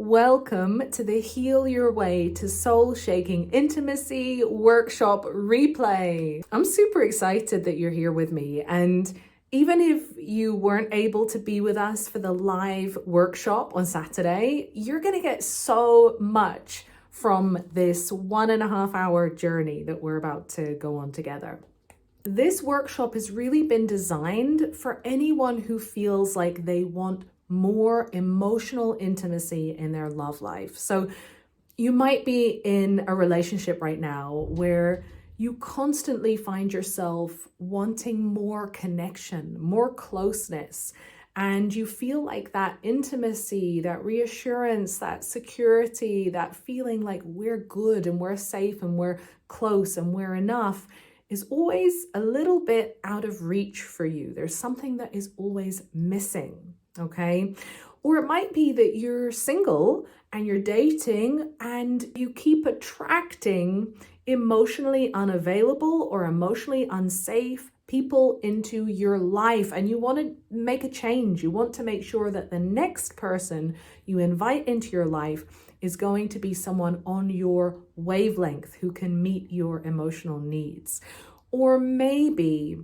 Welcome to the Heal Your Way to Soul Shaking Intimacy Workshop replay. I'm super excited that you're here with me. And even if you weren't able to be with us for the live workshop on Saturday, you're going to get so much from this 1.5 hour journey that we're about to go on together. This workshop has really been designed for anyone who feels like they want more emotional intimacy in their love life. So you might be in a relationship right now where you constantly find yourself wanting more connection, more closeness, and you feel like that intimacy, that reassurance, that security, that feeling like we're good and we're safe and we're close and we're enough is always a little bit out of reach for you. There's something that is always missing, okay? Or it might be that you're single and you're dating and you keep attracting emotionally unavailable or emotionally unsafe people into your life, and you want to make a change. You want to make sure that the next person you invite into your life is going to be someone on your wavelength who can meet your emotional needs. Or maybe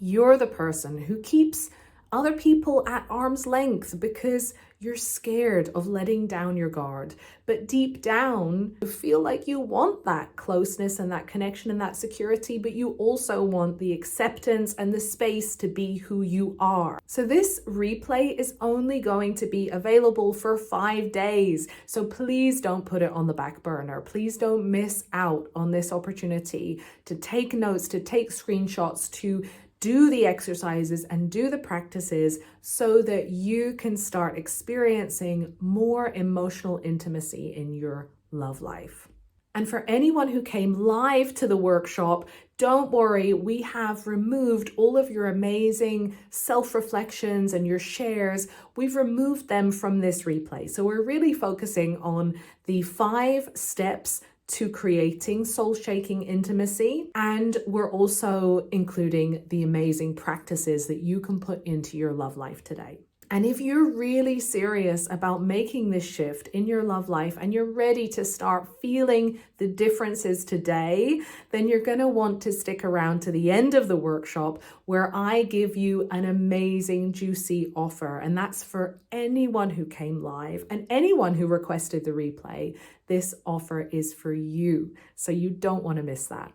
you're the person who keeps other people at arm's length because you're scared of letting down your guard. But deep down, you feel like you want that closeness and that connection and that security, but you also want the acceptance and the space to be who you are. So this replay is only going to be available for 5 days. So please don't put it on the back burner. Please don't miss out on this opportunity to take notes, to take screenshots, to do the exercises and do the practices so that you can start experiencing more emotional intimacy in your love life. And for anyone who came live to the workshop, don't worry, we have removed all of your amazing self-reflections and your shares. We've removed them from this replay. So we're really focusing on the 5 steps to creating soul-shaking intimacy. And we're also including the amazing practices that you can put into your love life today. And if you're really serious about making this shift in your love life and you're ready to start feeling the differences today, then you're going to want to stick around to the end of the workshop where I give you an amazing, juicy offer. And that's for anyone who came live and anyone who requested the replay. This offer is for you. So you don't want to miss that.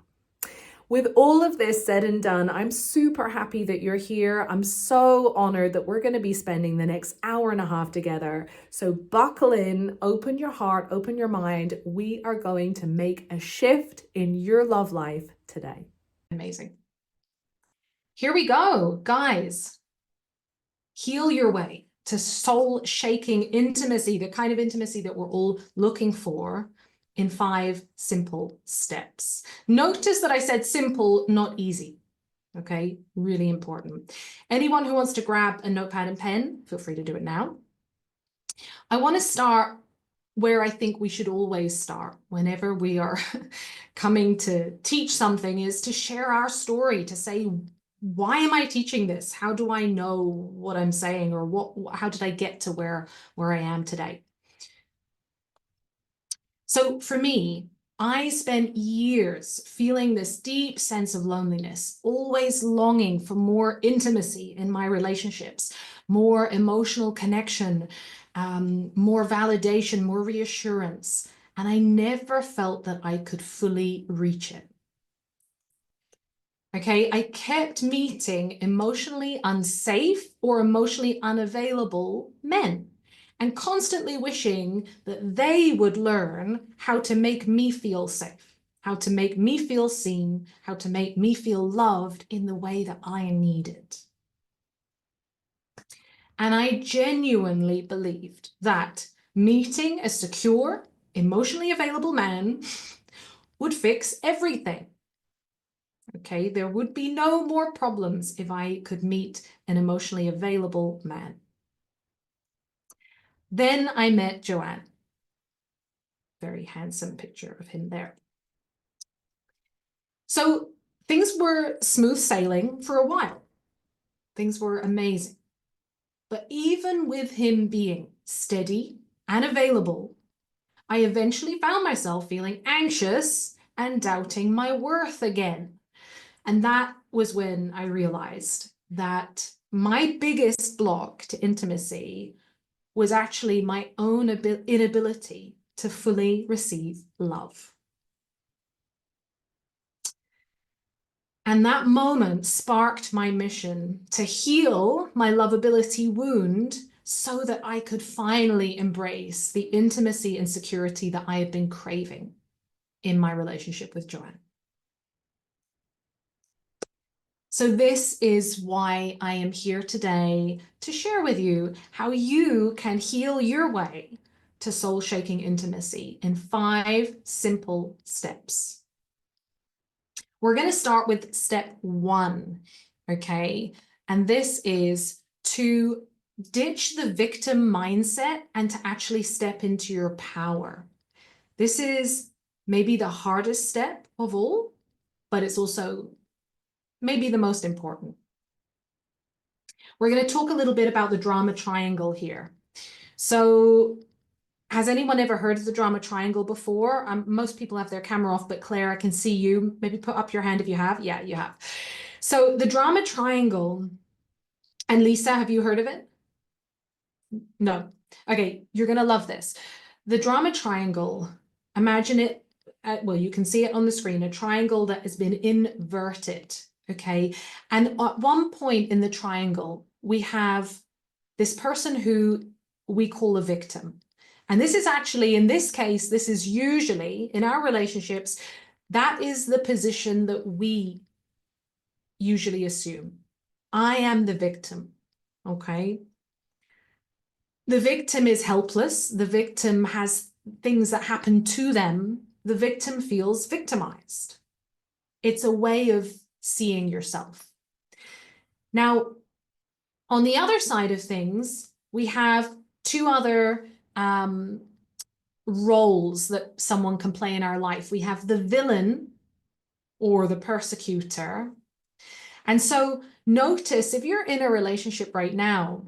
With all of this said and done, I'm super happy that you're here. I'm so honored that we're going to be spending the next 1.5 hours together. So buckle in, open your heart, open your mind. We are going to make a shift in your love life today. Amazing. Here we go, guys. Heal your way to soul-shaking intimacy, the kind of intimacy that we're all looking for, in 5 simple steps. Notice that I said simple, not easy. Okay, really important. Anyone who wants to grab a notepad and pen, feel free to do it now. I want to start where I think we should always start whenever we are coming to teach something, is to share our story, to say, why am I teaching this? How do I know what I'm saying? Or how did I get to where I am today? So for me, I spent years feeling this deep sense of loneliness, always longing for more intimacy in my relationships, more emotional connection, more validation, more reassurance. And I never felt that I could fully reach it. Okay, I kept meeting emotionally unsafe or emotionally unavailable men, and constantly wishing that they would learn how to make me feel safe, how to make me feel seen, how to make me feel loved in the way that I needed. And I genuinely believed that meeting a secure, emotionally available man would fix everything. Okay, there would be no more problems if I could meet an emotionally available man. Then I met Joanne. Very handsome picture of him there. So things were smooth sailing for a while. Things were amazing. But even with him being steady, and available, I eventually found myself feeling anxious and doubting my worth again. And that was when I realized that my biggest block to intimacy was actually my own inability to fully receive love. And that moment sparked my mission to heal my lovability wound so that I could finally embrace the intimacy and security that I had been craving in my relationship with Joanne. So this is why I am here today to share with you how you can heal your way to soul-shaking intimacy in 5 simple steps. We're going to start with step 1, okay? And this is to ditch the victim mindset and to actually step into your power. This is maybe the hardest step of all, but it's also maybe the most important. We're going to talk a little bit about the drama triangle here. So has anyone ever heard of the drama triangle before? Most people have their camera off, but Claire, I can see you. Maybe put up your hand if you have. Yeah, you have. So the drama triangle, and Lisa, have you heard of it? No. Okay, you're going to love this. The drama triangle, imagine it, well, you can see it on the screen, a triangle that has been inverted, okay? And at one point in the triangle, we have this person who we call a victim. And this is actually, in this case, this is usually, in our relationships, that is the position that we usually assume. I am the victim, okay? The victim is helpless. The victim has things that happen to them. The victim feels victimized. It's a way of seeing yourself. Now, on the other side of things, we have 2 other roles that someone can play in our life. We have the villain or the persecutor. And so notice if you're in a relationship right now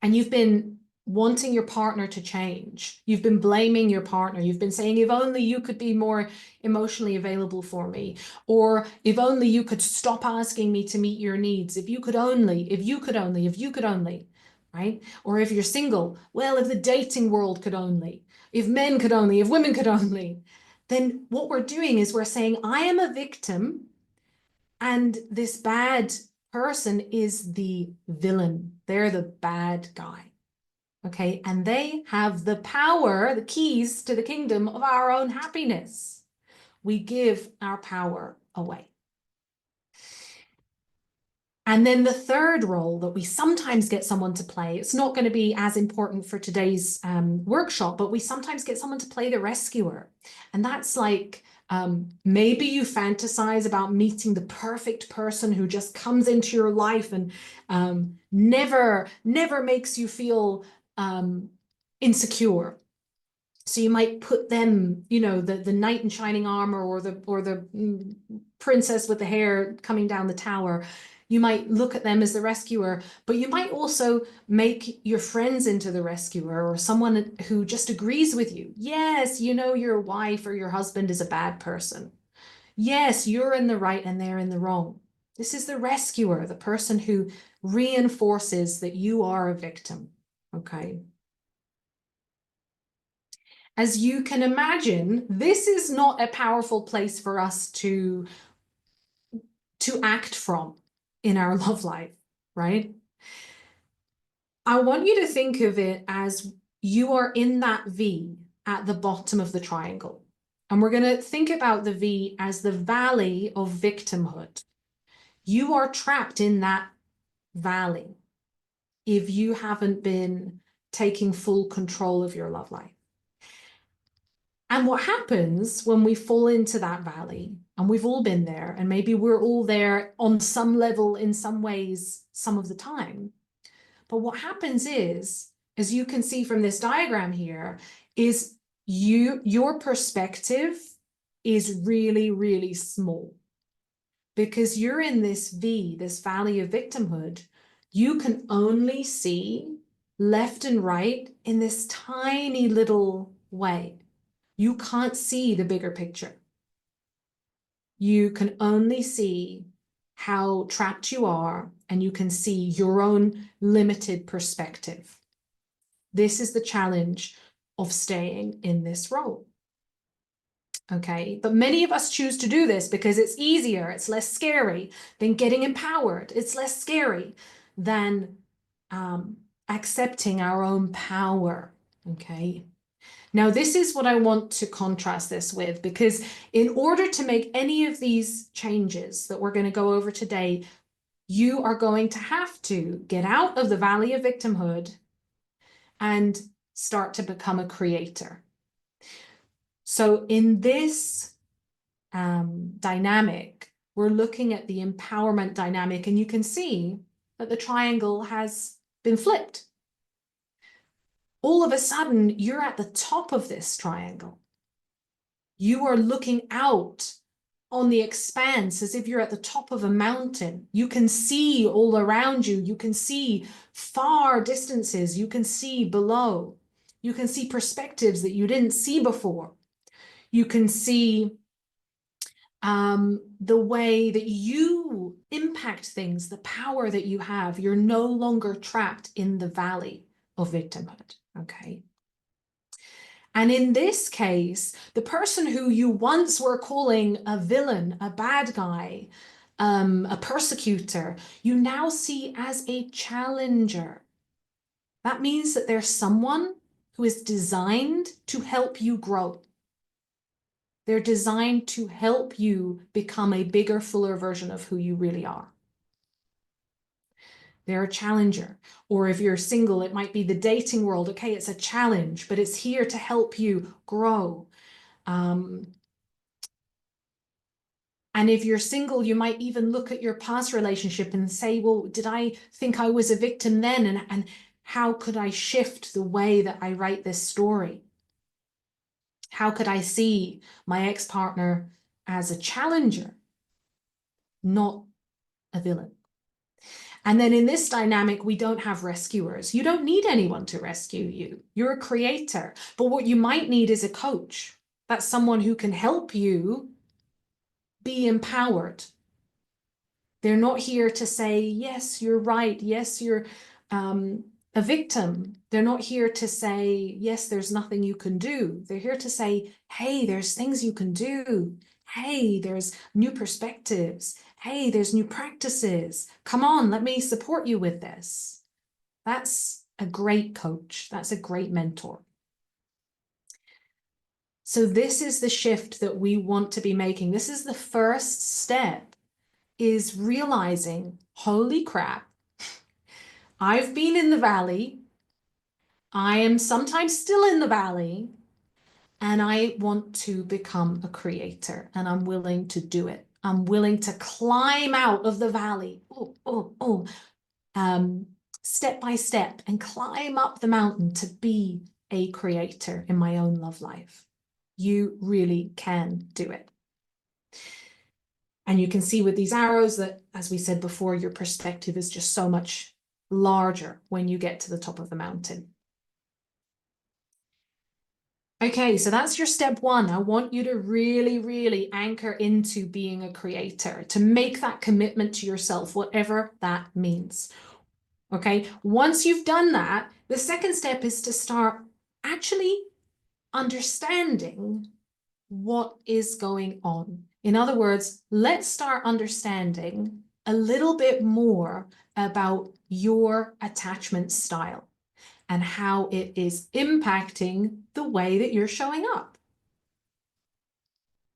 and you've been wanting your partner to change, you've been blaming your partner, you've been saying, if only you could be more emotionally available for me, or if only you could stop asking me to meet your needs, if you could only, if you could only, if you could only, right? Or if you're single, well, if the dating world could only, if men could only, if women could only, then what we're doing is we're saying, I am a victim and this bad person is the villain. They're the bad guy. Okay, and they have the power, the keys to the kingdom of our own happiness. We give our power away. And then the third role that we sometimes get someone to play, it's not going to be as important for today's workshop, but we sometimes get someone to play the rescuer. And that's like, maybe you fantasize about meeting the perfect person who just comes into your life and never makes you feel insecure. So you might put them, you know, the knight in shining armor or the princess with the hair coming down the tower. You might look at them as the rescuer, but you might also make your friends into the rescuer or someone who just agrees with you. Yes, you know your wife or your husband is a bad person. Yes, you're in the right and they're in the wrong. This is the rescuer, the person who reinforces that you are a victim, okay? As you can imagine, this is not a powerful place for us to act from in our love life, right? I want you to think of it as you are in that V at the bottom of the triangle. And we're going to think about the V as the valley of victimhood. You are trapped in that valley if you haven't been taking full control of your love life. And what happens when we fall into that valley, and we've all been there, and maybe we're all there on some level in some ways, some of the time. But what happens is, as you can see from this diagram here, is your perspective is really, really small. Because you're in this V, this valley of victimhood, you can only see left and right in this tiny little way. You can't see the bigger picture. You can only see how trapped you are, and you can see your own limited perspective. This is the challenge of staying in this role. Okay, but many of us choose to do this because it's easier, it's less scary than getting empowered. It's less scary than accepting our own power. Okay. Now, this is what I want to contrast this with, because in order to make any of these changes that we're going to go over today, you are going to have to get out of the valley of victimhood and start to become a creator. So in this dynamic, we're looking at the empowerment dynamic, and you can see that the triangle has been flipped. All of a sudden, you're at the top of this triangle. You are looking out on the expanse as if you're at the top of a mountain. You can see all around you. You can see far distances. You can see below. You can see perspectives that you didn't see before. You can see the way that you impact things, the power that you have. You're no longer trapped in the valley of victimhood, okay? And in this case, the person who you once were calling a villain, a bad guy, a persecutor, you now see as a challenger. That means that there's someone who is designed to help you grow. They're designed to help you become a bigger, fuller version of who you really are. They're a challenger. Or if you're single, it might be the dating world. Okay, it's a challenge, but it's here to help you grow. And if you're single, you might even look at your past relationship and say, well, did I think I was a victim then? And how could I shift the way that I write this story? How could I see my ex-partner as a challenger, not a villain? And then in this dynamic, we don't have rescuers. You don't need anyone to rescue you. You're a creator. But what you might need is a coach. That's someone who can help you be empowered. They're not here to say, yes, you're right. Yes, you're a victim. They're not here to say, yes, there's nothing you can do. They're here to say, hey, there's things you can do. Hey, there's new perspectives. Hey, there's new practices. Come on, let me support you with this. That's a great coach. That's a great mentor. So this is the shift that we want to be making. This is the first step, is realizing, holy crap, I've been in the valley. I am sometimes still in the valley, and I want to become a creator, and I'm willing to do it. I'm willing to climb out of the valley, step by step, and climb up the mountain to be a creator in my own love life. You really can do it. And you can see with these arrows that, as we said before, your perspective is just so much larger when you get to the top of the mountain. Okay, so that's your step one. I want you to really, really anchor into being a creator, to make that commitment to yourself, whatever that means. Okay, once you've done that, the second step is to start actually understanding what is going on. In other words, let's start understanding a little bit more about your attachment style and how it is impacting the way that you're showing up.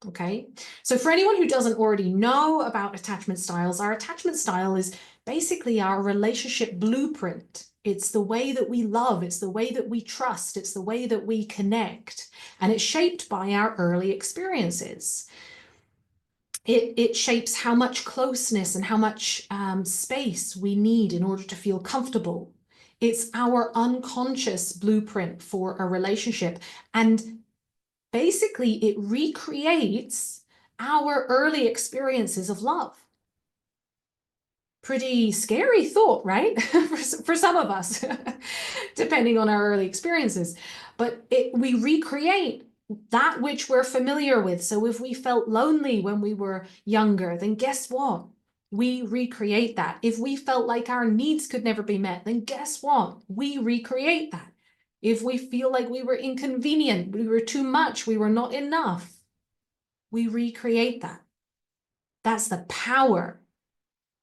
Okay, so for anyone who doesn't already know about attachment styles, our attachment style is basically our relationship blueprint. It's the way that we love, it's the way that we trust, it's the way that we connect, and it's shaped by our early experiences. It shapes how much closeness and how much space we need in order to feel comfortable. It's our unconscious blueprint for a relationship. And basically, it recreates our early experiences of love. Pretty scary thought, right? For some of us, depending on our early experiences. But we recreate that which we're familiar with. So if we felt lonely when we were younger, then guess what? We recreate that. If we felt like our needs could never be met, then guess what? We recreate that. If we feel like we were inconvenient, we were too much, we were not enough, we recreate that. That's the power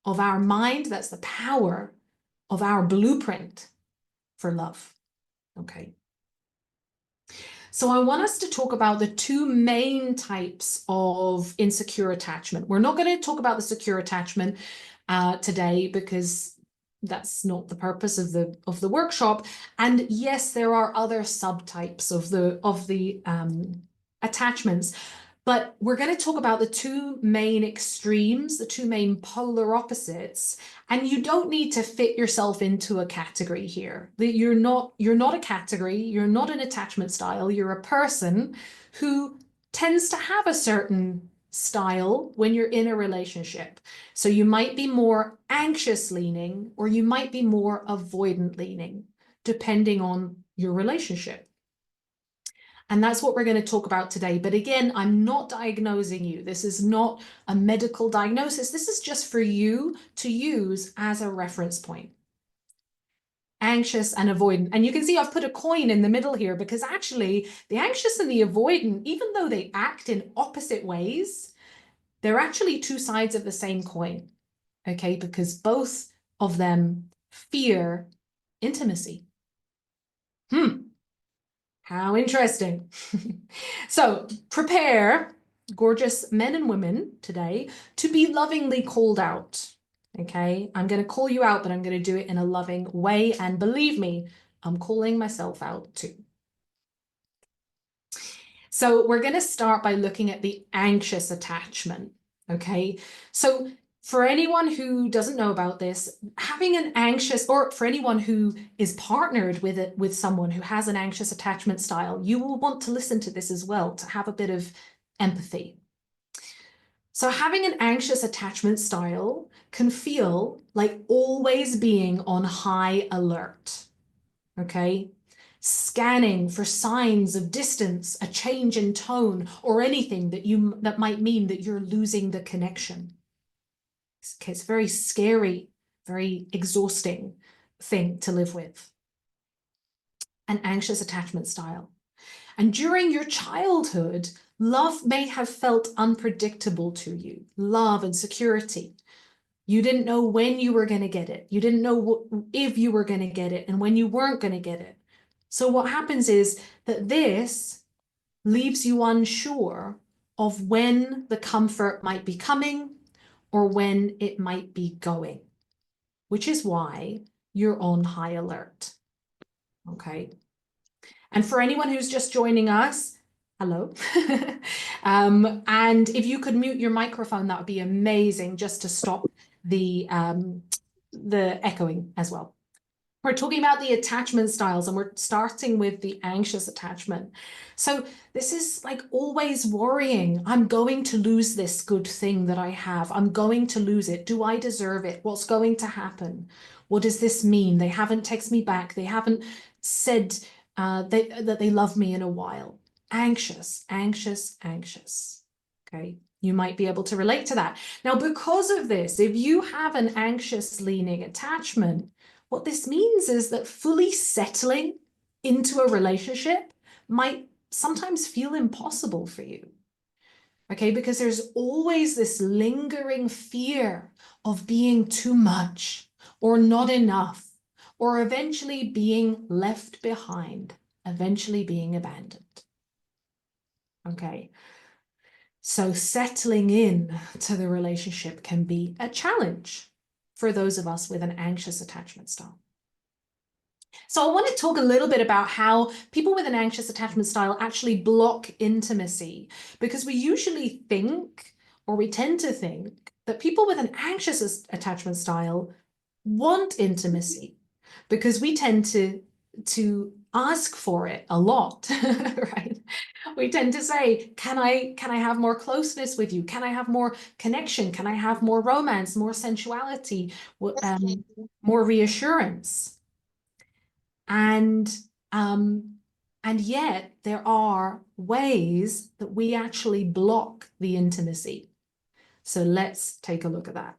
of our mind. That's the power of our blueprint for love. Okay. So I want us to talk about the two main types of insecure attachment. We're not going to talk about the secure attachment today because that's not the purpose of the workshop. And yes, there are other subtypes of the attachments, but we're going to talk about the two main extremes, the two main polar opposites, and you don't need to fit yourself into a category here. You're not a category, you're not an attachment style, you're a person who tends to have a certain style when you're in a relationship. So you might be more anxious leaning or you might be more avoidant leaning, depending on your relationship. And that's what we're going to talk about today. But again, I'm not diagnosing you. This is not a medical diagnosis. This is just for you to use as a reference point. Anxious and avoidant. And you can see I've put a coin in the middle here because actually the anxious and the avoidant, even though they act in opposite ways, they're actually two sides of the same coin. Okay, because both of them fear intimacy. How interesting. So prepare, gorgeous men and women today, to be lovingly called out. Okay, I'm going to call you out, but I'm going to do it in a loving way. And believe me, I'm calling myself out too. So we're going to start by looking at the anxious attachment. Okay, so for anyone who doesn't know about this, having an anxious, or for anyone who is partnered with someone who has an anxious attachment style, you will want to listen to this as well to have a bit of empathy. So having an anxious attachment style can feel like always being on high alert. Okay, scanning for signs of distance, a change in tone, or anything that might mean that you're losing the connection. It's a very scary, very exhausting thing to live with. An anxious attachment style. And during your childhood, love may have felt unpredictable to you. Love and security. You didn't know when you were going to get it. You didn't know if you were going to get it and when you weren't going to get it. So what happens is that this leaves you unsure of when the comfort might be coming or when it might be going, which is why you're on high alert. Okay. And for anyone who's just joining us, hello. And if you could mute your microphone, that would be amazing, just to stop the echoing as well. We're talking about the attachment styles and we're starting with the anxious attachment. So this is like always worrying. I'm going to lose this good thing that I have. I'm going to lose it. Do I deserve it? What's going to happen? What does this mean? They haven't texted me back. They haven't said that they love me in a while. Anxious, anxious, anxious. Okay. You might be able to relate to that. Now, because of this, if you have an anxious leaning attachment, what this means is that fully settling into a relationship might sometimes feel impossible for you. Okay, because there's always this lingering fear of being too much or not enough, or eventually being left behind, eventually being abandoned. Okay. So settling in to the relationship can be a challenge for those of us with an anxious attachment style. So I want to talk a little bit about how people with an anxious attachment style actually block intimacy, because we usually think, or we tend to think, that people with an anxious attachment style want intimacy, because we tend to ask for it a lot, right? We tend to say, can I have more closeness with you? Can I have more connection? Can I have more romance, more sensuality, more reassurance? And um, and yet there are ways that we actually block the intimacy. So let's take a look at that.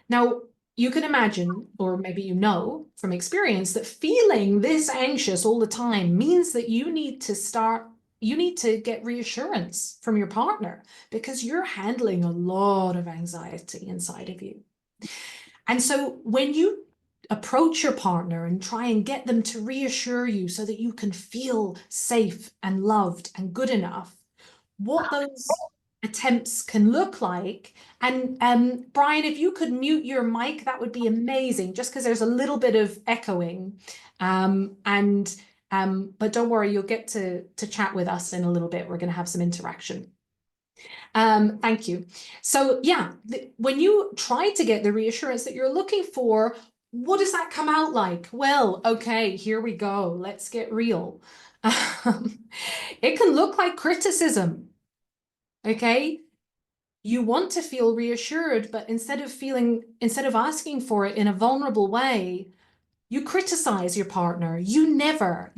Now, you can imagine, or maybe you know from experience, that feeling this anxious all the time means that you need to get reassurance from your partner because you're handling a lot of anxiety inside of you. And so when you approach your partner and try and get them to reassure you so that you can feel safe and loved and good enough, what those attempts can look like. And Brian, if you could mute your mic, that would be amazing, just because there's a little bit of echoing. But don't worry, you'll get to chat with us in a little bit. We're going to have some interaction. Thank you. So yeah, when you try to get the reassurance that you're looking for, what does that come out like? Well, okay, here we go. Let's get real. It can look like criticism. Okay, you want to feel reassured, but instead of asking for it in a vulnerable way, you criticize your partner. You're never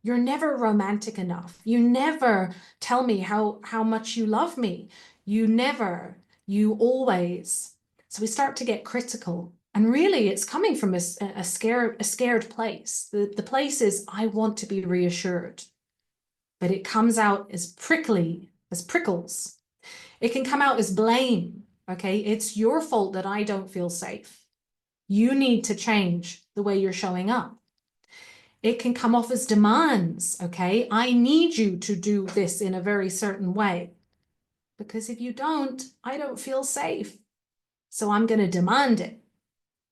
romantic enough. You never tell me how much you love me. You always. So we start to get critical. And really, it's coming from a scared place. The place is, I want to be reassured. But it comes out as prickles. It can come out as blame, okay? It's your fault that I don't feel safe. You need to change the way you're showing up. It can come off as demands, okay? I need you to do this in a very certain way. Because if you don't, I don't feel safe. So I'm going to demand it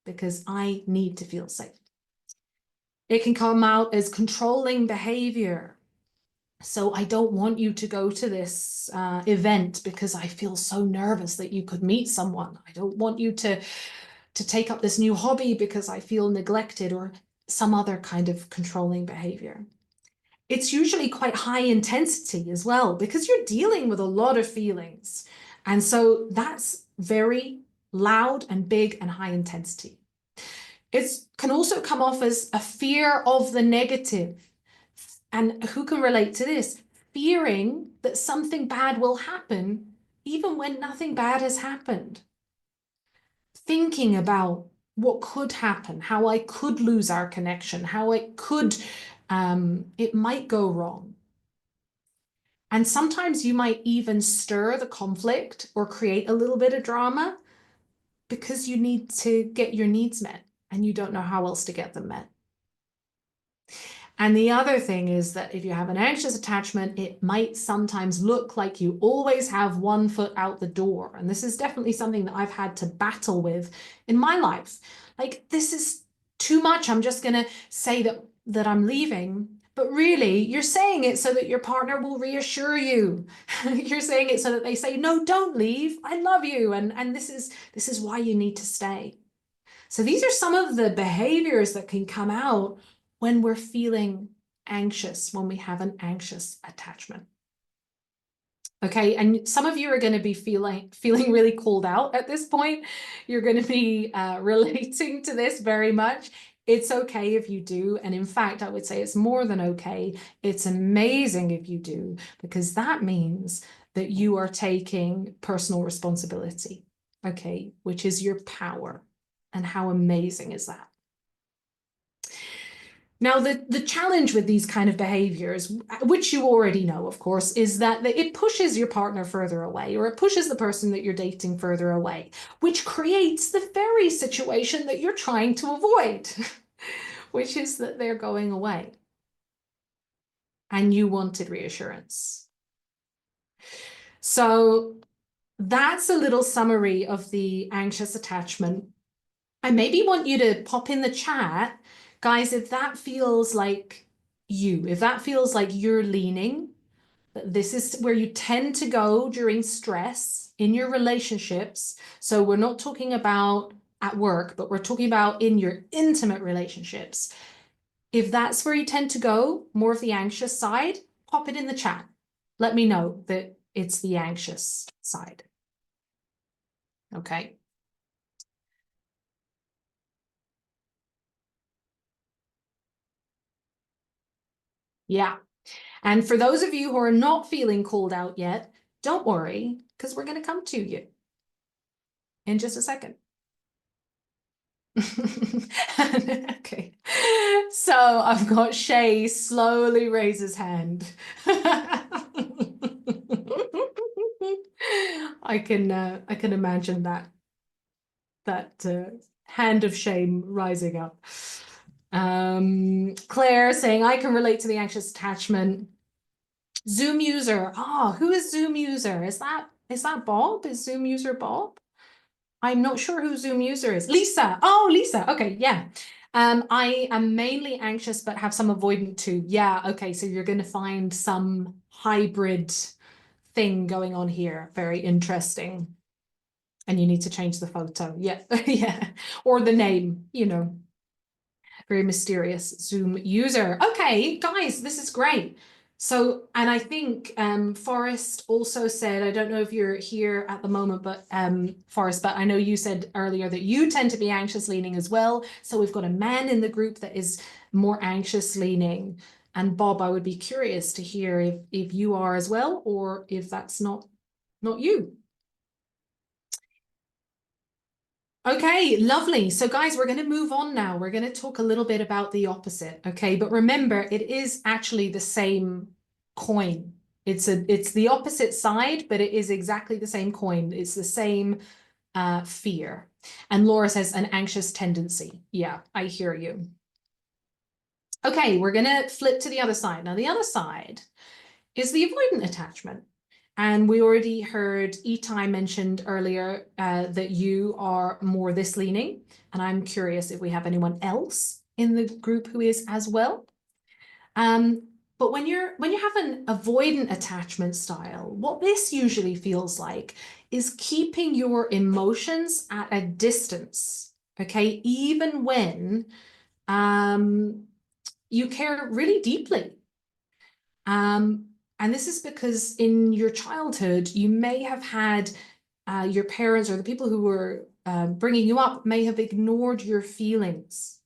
because I need to feel safe. It can come out as controlling behavior. So I don't want you to go to this event because I feel so nervous that you could meet someone. I don't want you to take up this new hobby because I feel neglected, or some other kind of controlling behavior. It's usually quite high intensity as well because you're dealing with a lot of feelings. And so that's very loud and big and high intensity. It can also come off as a fear of the negative. And who can relate to this? Fearing that something bad will happen even when nothing bad has happened. Thinking about what could happen, how I could lose our connection, how it might go wrong. And sometimes you might even stir the conflict or create a little bit of drama because you need to get your needs met and you don't know how else to get them met. And the other thing is that if you have an anxious attachment, it might sometimes look like you always have one foot out the door. And this is definitely something that I've had to battle with in my life. Like, this is too much. I'm just going to say that I'm leaving. But really, you're saying it so that your partner will reassure you. You're saying it so that they say, no, don't leave. I love you. And this is why you need to stay. So these are some of the behaviors that can come out when we're feeling anxious, when we have an anxious attachment. Okay, and some of you are going to be feeling really called out at this point. You're going to be relating to this very much. It's okay if you do. And in fact, I would say it's more than okay. It's amazing if you do, because that means that you are taking personal responsibility, okay, which is your power. And how amazing is that? Now, the challenge with these kind of behaviors, which you already know, of course, is that it pushes your partner further away, or it pushes the person that you're dating further away, which creates the very situation that you're trying to avoid, which is that they're going away. And you wanted reassurance. So that's a little summary of the anxious attachment. I maybe want you to pop in the chat, guys, if that feels like you, if that feels like you're leaning, this is where you tend to go during stress in your relationships. So we're not talking about at work, but we're talking about in your intimate relationships. If that's where you tend to go, more of the anxious side, pop it in the chat. Let me know that it's the anxious side. Okay. Yeah. And for those of you who are not feeling called out yet, don't worry, because we're going to come to you in just a second. Okay. So I've got Shay slowly raise his hand. I can imagine that hand of shame rising up. Claire saying, I can relate to the anxious attachment. Zoom user. Oh, who is Zoom user? Is that Bob? Is Zoom user Bob? I'm not sure who Zoom user is. Lisa. Oh, Lisa. Okay, yeah. I am mainly anxious, but have some avoidant too. Yeah, okay, so you're going to find some hybrid thing going on here. Very interesting. And you need to change the photo. Yeah, yeah. Or the name, you know. Very mysterious Zoom user. Okay, guys, this is great. So, and I think Forrest also said, I don't know if you're here at the moment, but Forrest, but I know you said earlier that you tend to be anxious leaning as well. So we've got a man in the group that is more anxious leaning. And Bob, I would be curious to hear if you are as well, or if that's not you. Okay, lovely. So guys, we're going to move on now. We're going to talk a little bit about the opposite, okay? But remember, it is actually the same coin. It's the opposite side, but it is exactly the same coin. It's the same fear. And Laura says an anxious tendency. Yeah, I hear you. Okay, we're going to flip to the other side. Now, the other side is the avoidant attachment. And we already heard Itai mentioned earlier that you are more this leaning. And I'm curious if we have anyone else in the group who is as well. But when you have an avoidant attachment style, what this usually feels like is keeping your emotions at a distance, okay? Even when you care really deeply. And this is because in your childhood, you may have had your parents or the people who were bringing you up may have ignored your feelings,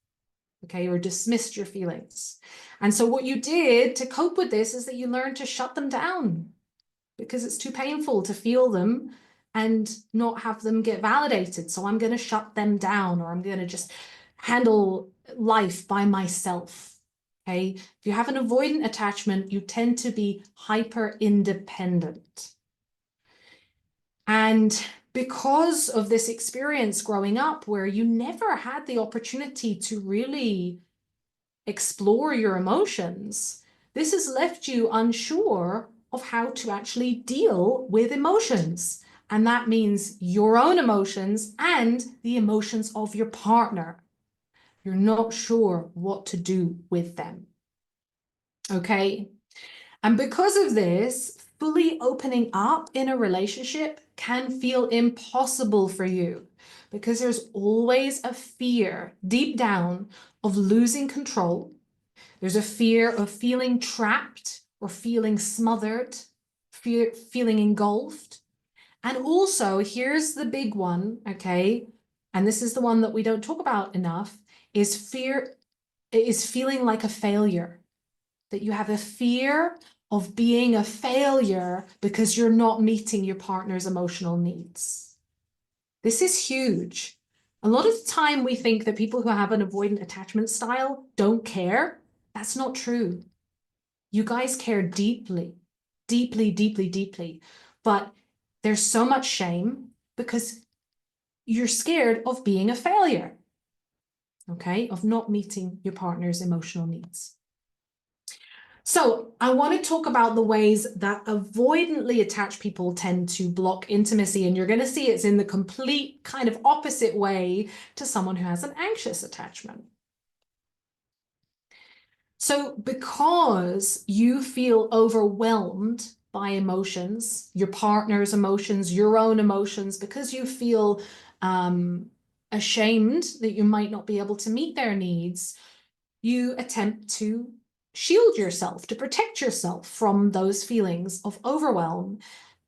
okay, or dismissed your feelings. And so what you did to cope with this is that you learned to shut them down because it's too painful to feel them and not have them get validated. So I'm going to shut them down, or I'm going to just handle life by myself. Okay, if you have an avoidant attachment, you tend to be hyper independent. And because of this experience growing up where you never had the opportunity to really explore your emotions, this has left you unsure of how to actually deal with emotions. And that means your own emotions and the emotions of your partner. You're not sure what to do with them. Okay. And because of this, fully opening up in a relationship can feel impossible for you because there's always a fear deep down of losing control. There's a fear of feeling trapped or feeling smothered, feeling engulfed. And also, here's the big one, okay? And this is the one that we don't talk about enough, is feeling like a failure. That you have a fear of being a failure because you're not meeting your partner's emotional needs. This is huge. A lot of the time we think that people who have an avoidant attachment style don't care. That's not true. You guys care deeply, deeply, deeply, deeply. But there's so much shame because you're scared of being a failure, okay, of not meeting your partner's emotional needs. So I want to talk about the ways that avoidantly attached people tend to block intimacy. And you're going to see it's in the complete kind of opposite way to someone who has an anxious attachment. So because you feel overwhelmed by emotions, your partner's emotions, your own emotions, because you feel ashamed that you might not be able to meet their needs, you attempt to shield yourself, to protect yourself from those feelings of overwhelm.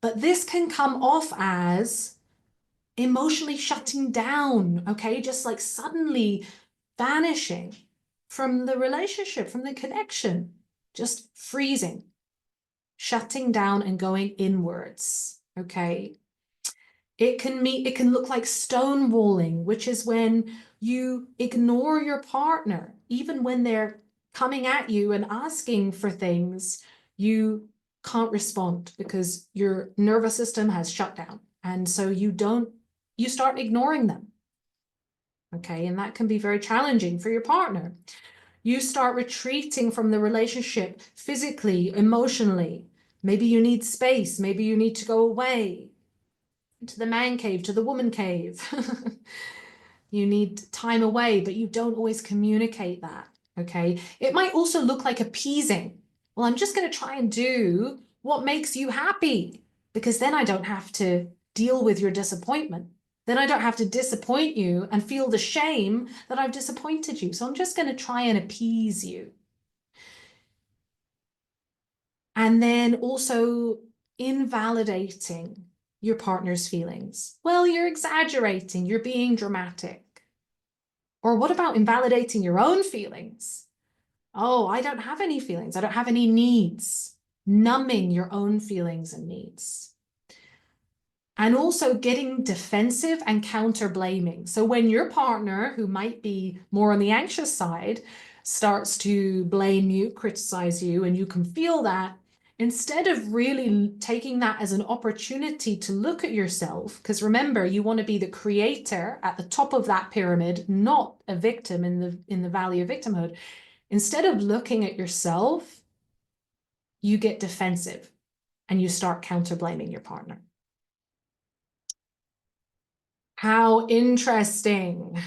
But this can come off as emotionally shutting down, okay? Just like suddenly vanishing from the relationship, from the connection, just freezing, shutting down and going inwards, okay? It can look like stonewalling, which is when you ignore your partner, even when they're coming at you and asking for things, you can't respond because your nervous system has shut down. And so you start ignoring them. Okay, and that can be very challenging for your partner. You start retreating from the relationship physically, emotionally. Maybe you need space, maybe you need to go away to the man cave, to the woman cave. You need time away, but you don't always communicate that, okay? It might also look like appeasing. Well, I'm just going to try and do what makes you happy, because then I don't have to deal with your disappointment. Then I don't have to disappoint you and feel the shame that I've disappointed you. So I'm just going to try and appease you. And then also invalidating your partner's feelings. Well, you're exaggerating, you're being dramatic. Or what about invalidating your own feelings? Oh, I don't have any feelings. I don't have any needs. Numbing your own feelings and needs. And also getting defensive and counter blaming. So when your partner, who might be more on the anxious side, starts to blame you, criticize you, and you can feel that, instead of really taking that as an opportunity to look at yourself, because remember, you want to be the creator at the top of that pyramid, not a victim in the valley of victimhood. Instead of looking at yourself, you get defensive and you start counter blaming your partner. How interesting.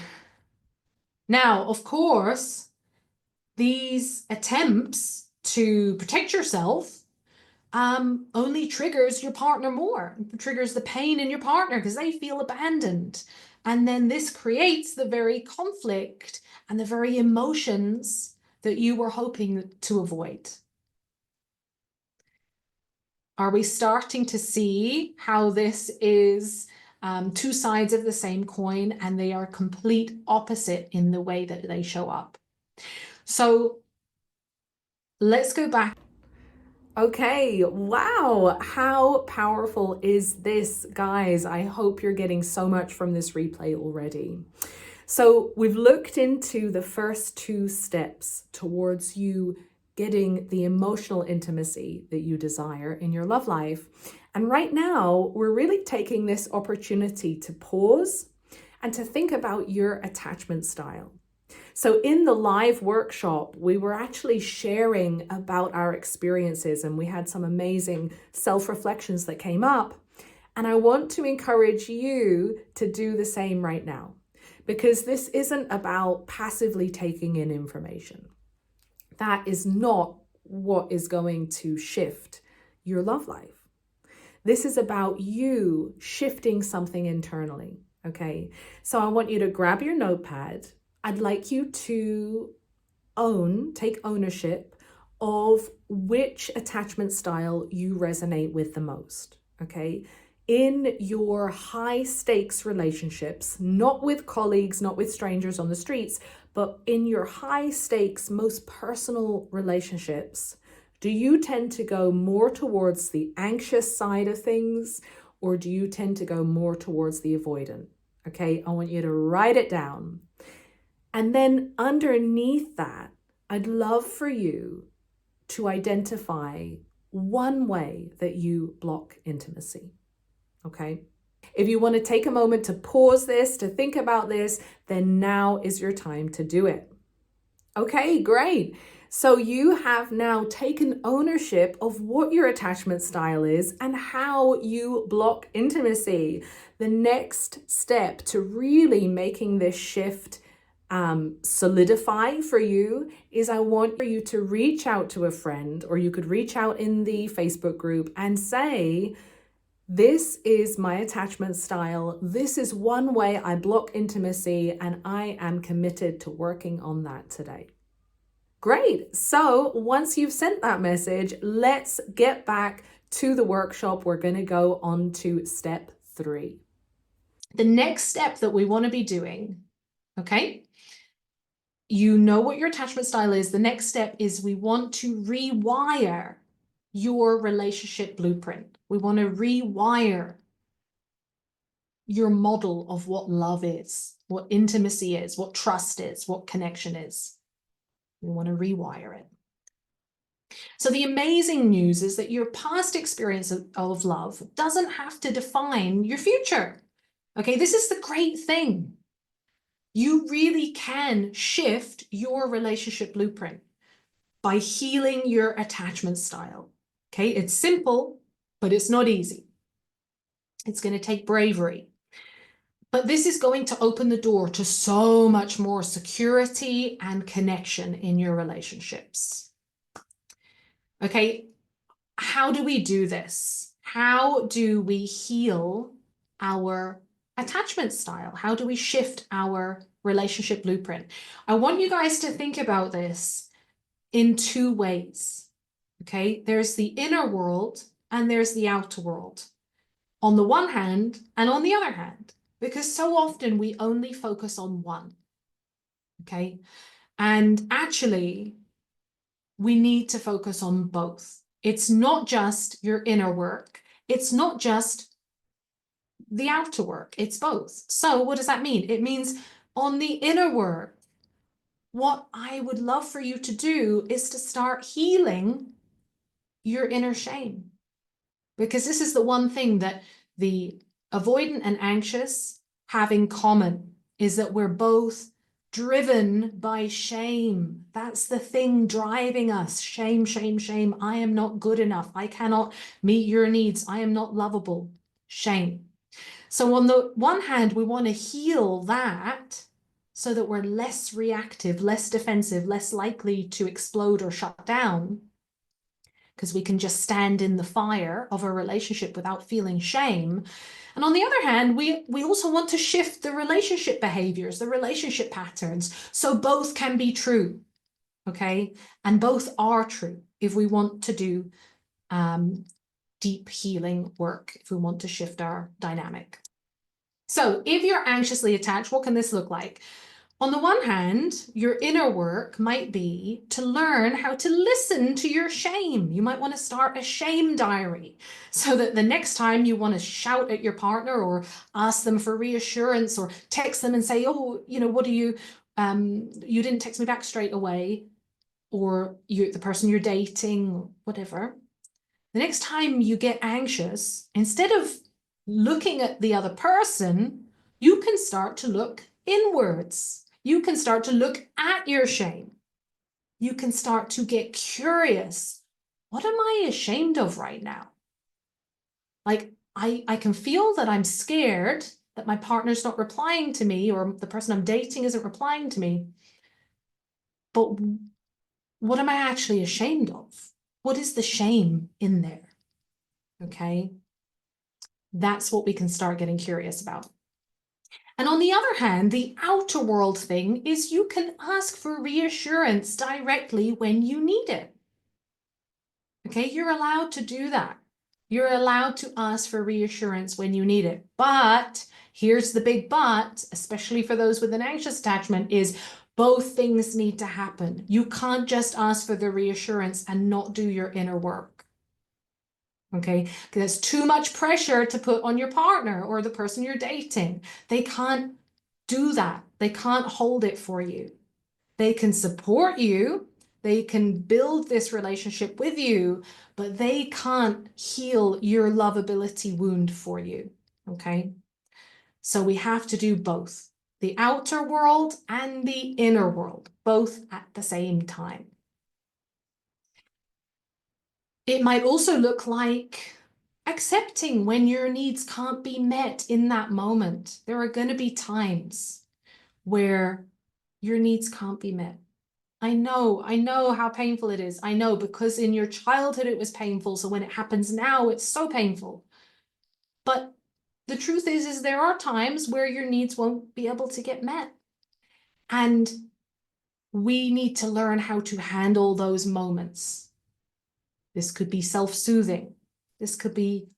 Now, of course, these attempts to protect yourself only triggers your partner more, triggers the pain in your partner because they feel abandoned. And then this creates the very conflict and the very emotions that you were hoping to avoid. Are we starting to see how this is two sides of the same coin, and they are complete opposite in the way that they show up? So let's go back. Okay, wow, how powerful is this, guys? I hope you're getting so much from this replay already. So we've looked into the first two steps towards you getting the emotional intimacy that you desire in your love life. And right now, we're really taking this opportunity to pause and to think about your attachment style. So in the live workshop, we were actually sharing about our experiences, and we had some amazing self-reflections that came up. And I want to encourage you to do the same right now, because this isn't about passively taking in information. That is not what is going to shift your love life. This is about you shifting something internally, okay? So I want you to grab your notepad. I'd like you to take ownership of which attachment style you resonate with the most, okay? In your high stakes relationships, not with colleagues, not with strangers on the streets, but in your high stakes, most personal relationships, do you tend to go more towards the anxious side of things, or do you tend to go more towards the avoidant? Okay, I want you to write it down. And then underneath that, I'd love for you to identify one way that you block intimacy, okay? If you want to take a moment to pause this, to think about this, then now is your time to do it. Okay, great. So you have now taken ownership of what your attachment style is and how you block intimacy. The next step to really making this shift solidify for you is I want for you to reach out to a friend, or you could reach out in the Facebook group and say, This is my attachment style. This is one way I block intimacy, and I am committed to working on that today. Great. So once you've sent that message, let's get back to the workshop. We're going to go on to step 3. The next step that we want to be doing, okay? You know what your attachment style is. The next step is we want to rewire your relationship blueprint. We want to rewire your model of what love is, what intimacy is, what trust is, what connection is. We want to rewire it. So the amazing news is that your past experience of love doesn't have to define your future. Okay, this is the great thing. You really can shift your relationship blueprint by healing your attachment style. Okay, it's simple, but it's not easy. It's going to take bravery. But this is going to open the door to so much more security and connection in your relationships. Okay, how do we do this? How do we heal our attachment style? How do we shift our relationship blueprint? I want you guys to think about this in 2 ways. Okay, there's the inner world and there's the outer world. On the one hand and on the other hand, because so often we only focus on one. Okay, and actually we need to focus on both. It's not just your inner work. It's not just the outer work. It's both. So what does that mean? It means on the inner work, what I would love for you to do is to start healing your inner shame. Because this is the one thing that the avoidant and anxious have in common, is that we're both driven by shame. That's the thing driving us. Shame, shame, shame. I am not good enough. I cannot meet your needs. I am not lovable. Shame. So on the one hand, we want to heal that so that we're less reactive, less defensive, less likely to explode or shut down, because we can just stand in the fire of a relationship without feeling shame. And on the other hand, we also want to shift the relationship behaviors, the relationship patterns, so both can be true, okay? And both are true if we want to do deep healing work, if we want to shift our dynamic. So if you're anxiously attached, what can this look like? On the one hand, your inner work might be to learn how to listen to your shame. You might want to start a shame diary so that the next time you want to shout at your partner or ask them for reassurance or text them and say, oh, you know, what do you didn't text me back straight away, or the person you're dating, whatever. The next time you get anxious, instead of looking at the other person, you can start to look inwards. You can start to look at your shame. You can start to get curious. What am I ashamed of right now? Like, I can feel that I'm scared that my partner's not replying to me, or the person I'm dating isn't replying to me. But what am I actually ashamed of? What is the shame in there? Okay. That's what we can start getting curious about. And on the other hand, the outer world thing is you can ask for reassurance directly when you need it. Okay, you're allowed to do that. You're allowed to ask for reassurance when you need it. But here's the big but, especially for those with an anxious attachment, is both things need to happen. You can't just ask for the reassurance and not do your inner work. Okay, because there's too much pressure to put on your partner or the person you're dating. They can't do that. They can't hold it for you. They can support you. They can build this relationship with you, but they can't heal your lovability wound for you. Okay, so we have to do both the outer world and the inner world, both at the same time. It might also look like accepting when your needs can't be met in that moment. There are going to be times where your needs can't be met. I know how painful it is. I know, because in your childhood it was painful. So when it happens now, it's so painful. But the truth is there are times where your needs won't be able to get met. And we need to learn how to handle those moments. This could be self-soothing. This could be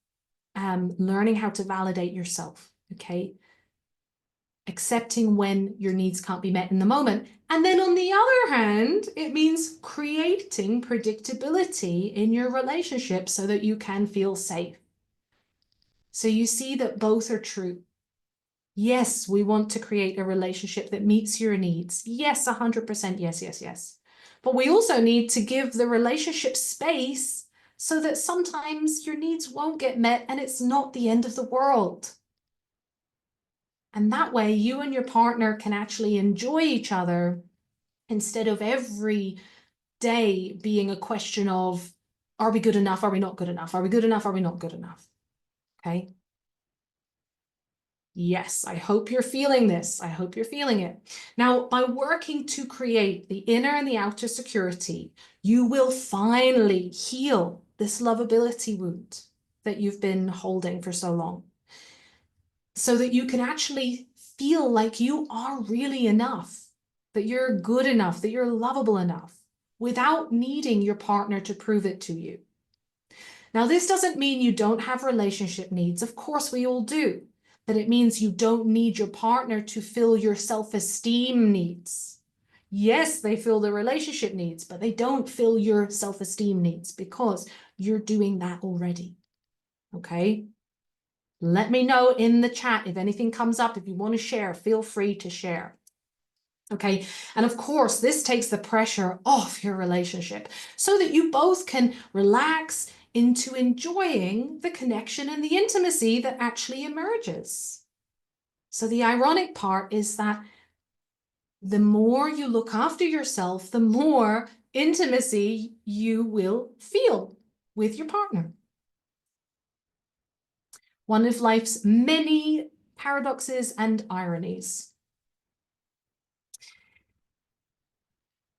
learning how to validate yourself, okay? Accepting when your needs can't be met in the moment. And then on the other hand, it means creating predictability in your relationship so that you can feel safe. So you see that both are true. Yes, we want to create a relationship that meets your needs. Yes, 100%, yes, yes, yes. But we also need to give the relationship space so that sometimes your needs won't get met and it's not the end of the world. And that way you and your partner can actually enjoy each other instead of every day being a question of, are we good enough? Are we not good enough? Are we good enough? Are we not good enough? Okay. Yes, I hope you're feeling this. I hope you're feeling it. Now, by working to create the inner and the outer security, you will finally heal this lovability wound that you've been holding for so long, so that you can actually feel like you are really enough, that you're good enough, that you're lovable enough, without needing your partner to prove it to you. Now, this doesn't mean you don't have relationship needs. Of course, we all do. But it means you don't need your partner to fill your self-esteem needs. Yes, they fill the relationship needs, but they don't fill your self-esteem needs because you're doing that already. Okay? Let me know in the chat if anything comes up. If you want to share, feel free to share. Okay, and of course, this takes the pressure off your relationship so that you both can relax into enjoying the connection and the intimacy that actually emerges. So the ironic part is that the more you look after yourself, the more intimacy you will feel with your partner. One of life's many paradoxes and ironies.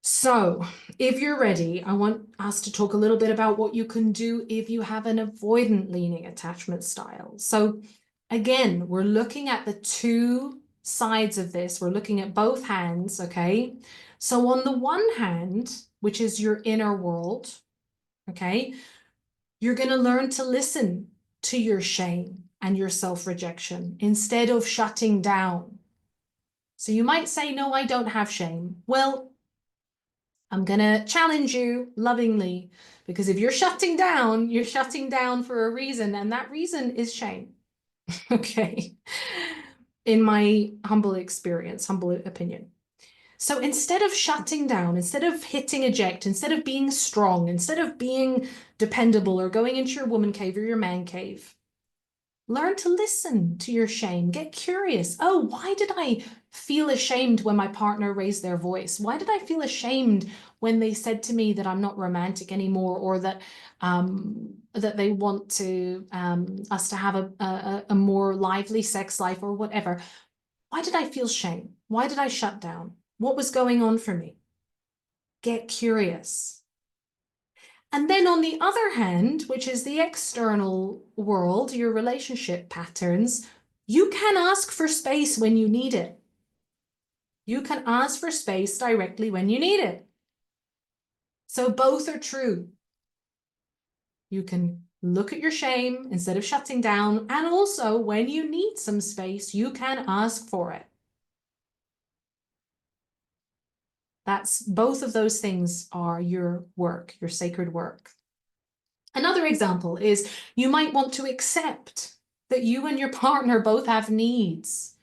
So if you're ready, I want us to talk a little bit about what you can do if you have an avoidant leaning attachment style. So again, we're looking at the two sides of this. We're looking at both hands, okay? So on the one hand, which is your inner world, okay, you're going to learn to listen to your shame and your self-rejection instead of shutting down. So you might say, no, I don't have shame. Well, I'm going to challenge you lovingly, because if you're shutting down for a reason, and that reason is shame. Okay. In my humble experience, humble opinion. So instead of shutting down, instead of hitting eject, instead of being strong, instead of being dependable or going into your woman cave or your man cave, learn to listen to your shame. Get curious. Oh, why did I feel ashamed when my partner raised their voice? Why did I feel ashamed when they said to me that I'm not romantic anymore, or that that they want to us to have a more lively sex life or whatever? Why did I feel shame? Why did I shut down? What was going on for me? Get curious. And then on the other hand, which is the external world, your relationship patterns, you can ask for space when you need it. You can ask for space directly when you need it. So both are true. You can look at your shame instead of shutting down, and also when you need some space, you can ask for it. That's both of those things are your work, your sacred work. Another example is you might want to accept that you and your partner both have needs.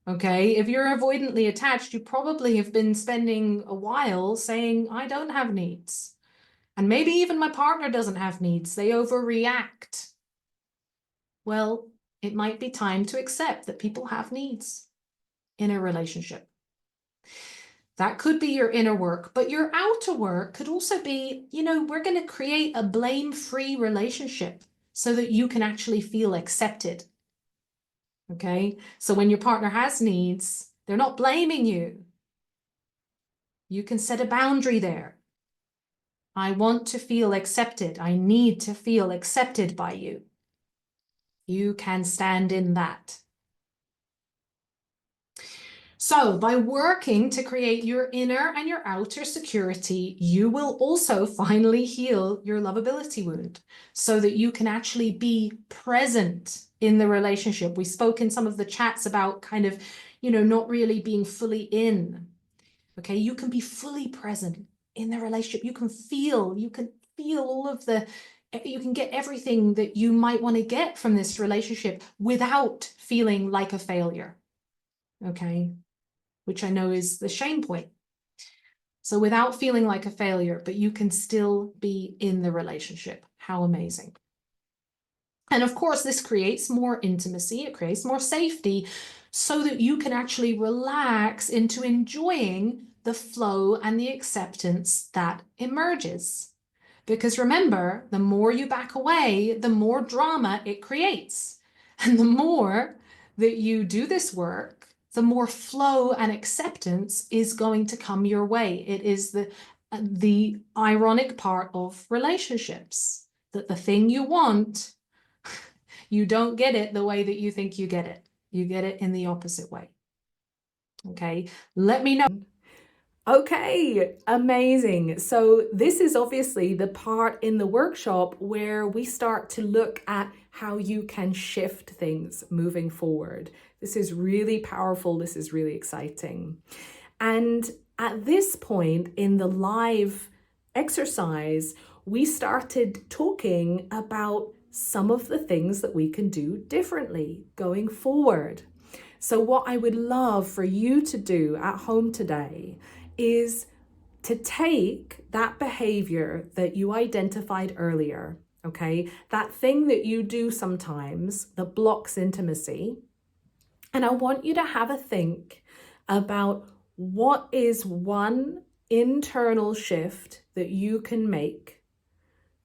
Okay, if you're avoidantly attached, you probably have been spending a while saying, I don't have needs. And maybe even my partner doesn't have needs. They overreact. Well, it might be time to accept that people have needs in a relationship. That could be your inner work, but your outer work could also be, we're going to create a blame-free relationship so that you can actually feel accepted. Okay, so when your partner has needs, they're not blaming you. You can set a boundary there. I want to feel accepted. I need to feel accepted by you. You can stand in that. So by working to create your inner and your outer security, you will also finally heal your lovability wound so that you can actually be present in the relationship. We spoke in some of the chats about kind of, not really being fully in. Okay, you can be fully present in the relationship. You can feel all of you can get everything that you might want to get from this relationship without feeling like a failure. Okay, which I know is the shame point. So without feeling like a failure, but you can still be in the relationship. How amazing. And of course, this creates more intimacy, it creates more safety, so that you can actually relax into enjoying the flow and the acceptance that emerges. Because remember, the more you back away, the more drama it creates. And the more that you do this work, the more flow and acceptance is going to come your way. It is the ironic part of relationships, that the thing you want, you don't get it the way that you think you get it. You get it in the opposite way. Okay, let me know. Okay, amazing. So this is obviously the part in the workshop where we start to look at how you can shift things moving forward. This is really powerful. This is really exciting. And at this point in the live exercise, we started talking about some of the things that we can do differently going forward. So what I would love for you to do at home today is to take that behavior that you identified earlier, okay, that thing that you do sometimes that blocks intimacy, and I want you to have a think about what is one internal shift that you can make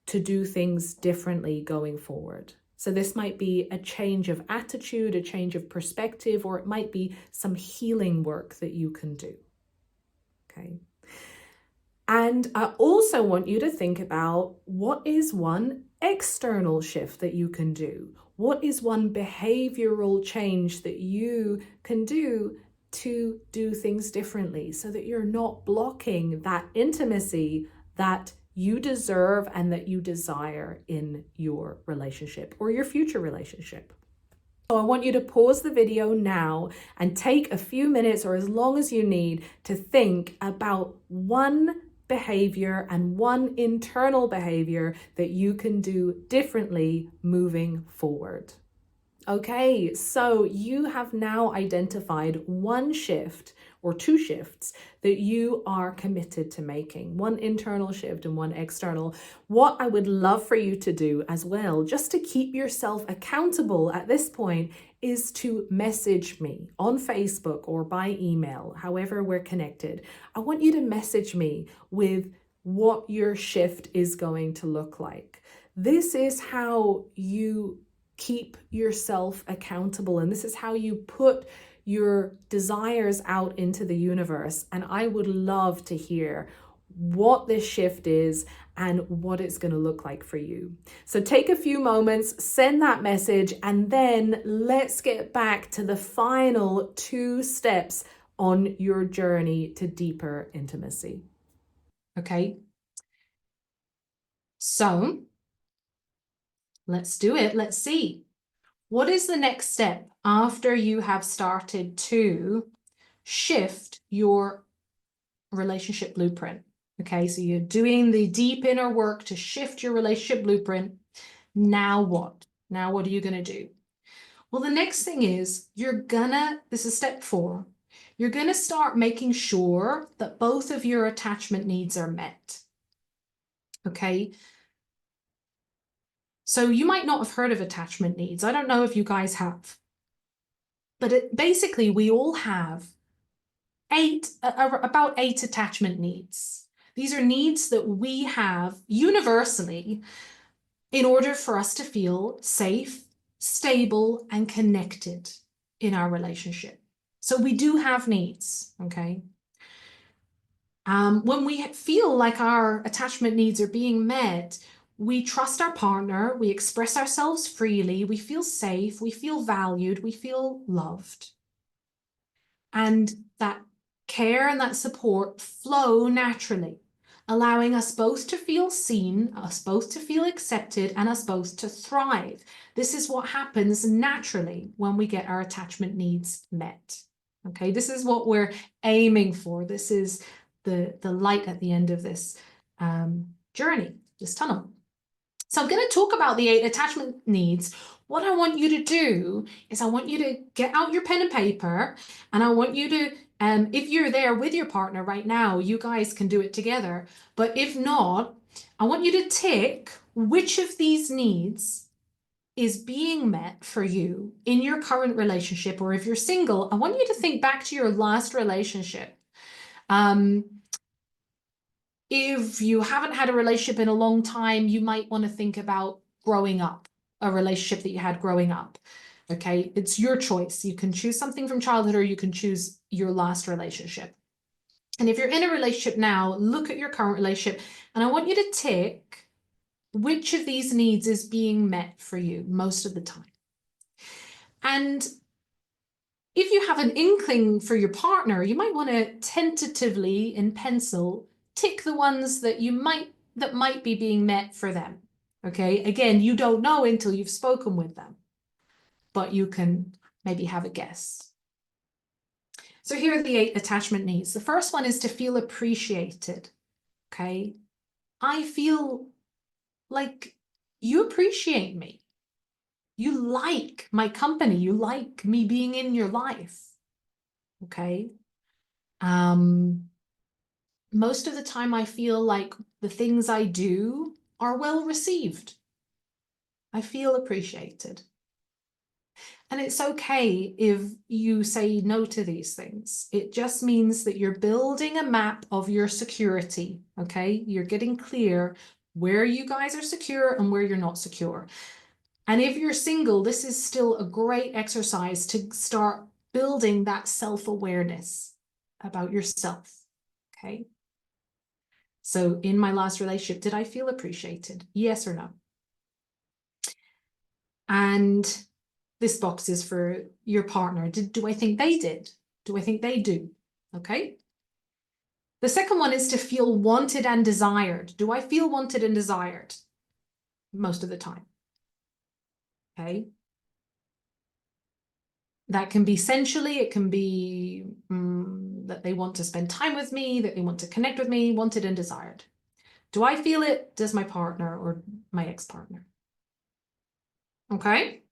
to do things differently going forward. So this might be a change of attitude, a change of perspective, or it might be some healing work that you can do. Okay. And I also want you to think about what is one external shift that you can do? What is one behavioral change that you can do to do things differently so that you're not blocking that intimacy that you deserve and that you desire in your relationship or your future relationship? So I want you to pause the video now and take a few minutes or as long as you need to think about one behavior and one internal behavior that you can do differently moving forward. Okay, so you have now identified one shift or two shifts that you are committed to making, one internal shift and one external. What I would love for you to do as well, just to keep yourself accountable at this point, is to message me on Facebook or by email, however we're connected. I want you to message me with what your shift is going to look like. This is how you keep yourself accountable, and this is how you put your desires out into the universe. And I would love to hear what this shift is and what it's going to look like for you. So take a few moments, send that message, and then let's get back to the final two steps on your journey to deeper intimacy. Okay, so let's do it. Let's see. What is the next step after you have started to shift your relationship blueprint? Okay, so you're doing the deep inner work to shift your relationship blueprint. Now what? Now what are you going to do? Well, the next thing is this is step 4. You're going to start making sure that both of your attachment needs are met. Okay. So you might not have heard of attachment needs. I don't know if you guys have. But basically, we all have about 8 attachment needs. These are needs that we have universally in order for us to feel safe, stable, and connected in our relationship. So we do have needs, okay? When we feel like our attachment needs are being met, we trust our partner, we express ourselves freely, we feel safe, we feel valued, we feel loved. And that care and that support flow naturally, allowing us both to feel seen, us both to feel accepted, and us both to thrive. This is what happens naturally when we get our attachment needs met. Okay, this is what we're aiming for. This is the light at the end of this journey, this tunnel. So I'm going to talk about the 8 attachment needs. What I want you to do is I want you to get out your pen and paper, and I want you to, if you're there with your partner right now, you guys can do it together. But if not, I want you to tick which of these needs is being met for you in your current relationship, or if you're single, I want you to think back to your last relationship. If you haven't had a relationship in a long time, you might want to think about growing up, a relationship that you had growing up. Okay, it's your choice. You can choose something from childhood, or you can choose your last relationship. And if you're in a relationship now, look at your current relationship, and I want you to tick which of these needs is being met for you most of the time. And if you have an inkling for your partner, you might want to tentatively in pencil tick the ones that might be being met for them. Okay, again, you don't know until you've spoken with them, but you can maybe have a guess. So here are the 8 attachment needs. The first one is to feel appreciated. Okay, I feel like you appreciate me. You like my company. You like me being in your life. Okay. Most of the time I feel like the things I do are well received. I feel appreciated. And it's okay if you say no to these things. It just means that you're building a map of your security, okay? You're getting clear where you guys are secure and where you're not secure. And if you're single, this is still a great exercise to start building that self-awareness about yourself, okay? So in my last relationship, did I feel appreciated? Yes or no? And this box is for your partner. Do I think they did? Do I think they do? Okay. The second one is to feel wanted and desired. Do I feel wanted and desired? Most of the time. Okay. That can be sensually, it can be that they want to spend time with me, that they want to connect with me, wanted and desired. Do I feel it? Does my partner or my ex-partner? Okay.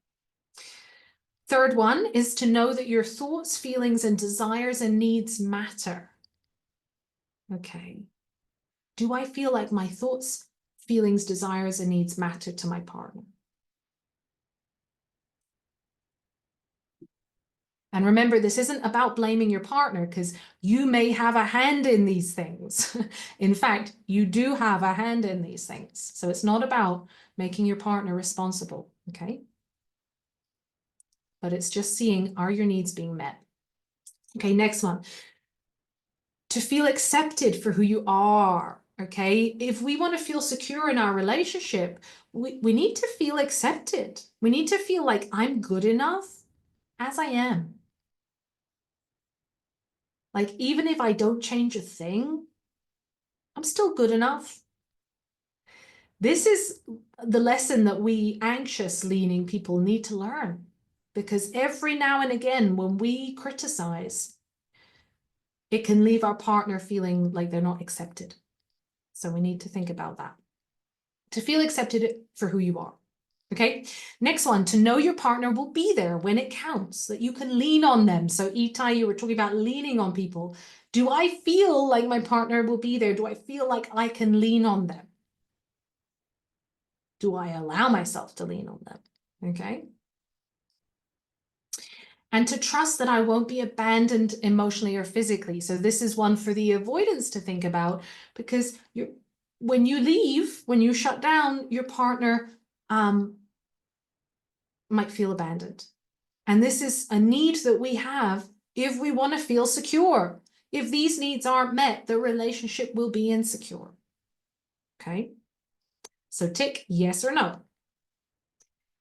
Third one is to know that your thoughts, feelings, and desires and needs matter. Okay. Do I feel like my thoughts, feelings, desires, and needs matter to my partner? And remember, this isn't about blaming your partner, because you may have a hand in these things. In fact, you do have a hand in these things. So it's not about making your partner responsible, okay? But it's just seeing, are your needs being met? Okay, next one. To feel accepted for who you are, okay? If we want to feel secure in our relationship, we need to feel accepted. We need to feel like I'm good enough as I am. Like, even if I don't change a thing, I'm still good enough. This is the lesson that we anxious leaning people need to learn, because every now and again, when we criticize, it can leave our partner feeling like they're not accepted. So we need to think about that. To feel accepted for who you are. Okay, next one, to know your partner will be there when it counts, that you can lean on them. So Itai, you were talking about leaning on people. Do I feel like my partner will be there? Do I feel like I can lean on them? Do I allow myself to lean on them? Okay. And to trust that I won't be abandoned emotionally or physically. So this is one for the avoidance to think about, because when you leave, when you shut down, your partner might feel abandoned. And this is a need that we have if we want to feel secure. If these needs aren't met, the relationship will be insecure. Okay. So tick yes or no.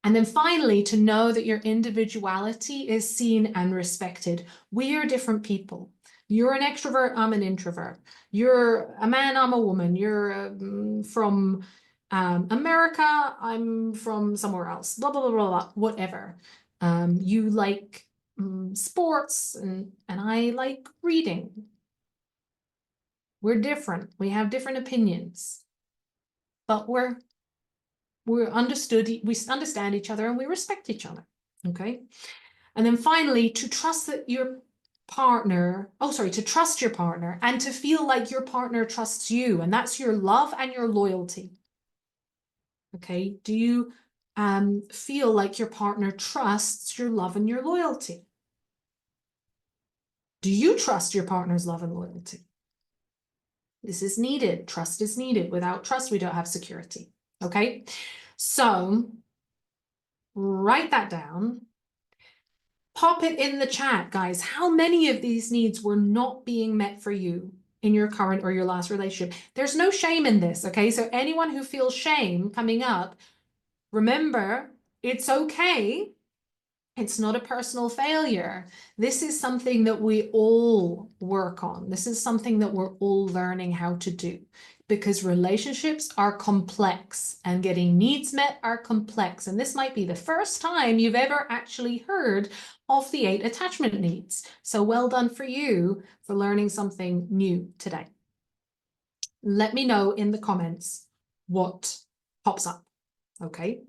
And then finally, to know that your individuality is seen and respected. We are different people. You're an extrovert, I'm an introvert. You're a man, I'm a woman. You're from America, I'm from somewhere else. Blah, blah, blah, blah, blah, whatever. You like sports and I like reading. We're different. We have different opinions. But we're understood, we understand each other and we respect each other. Okay. And then finally, to trust that your partner, to trust your partner and to feel like your partner trusts you. And that's your love and your loyalty. Okay. Do you feel like your partner trusts your love and your loyalty? Do you trust your partner's love and loyalty? This is needed. Trust is needed. Without trust, we don't have security. Okay. So write that down. Pop it in the chat, guys. How many of these needs were not being met for you in your current or your last relationship? There's no shame in this, okay? So anyone who feels shame coming up, remember, it's okay. It's not a personal failure. This is something that we all work on. This is something that we're all learning how to do, because relationships are complex and getting needs met are complex. And this might be the first time you've ever actually heard of the 8 attachment needs. So well done for you for learning something new today. Let me know in the comments what pops up, okay?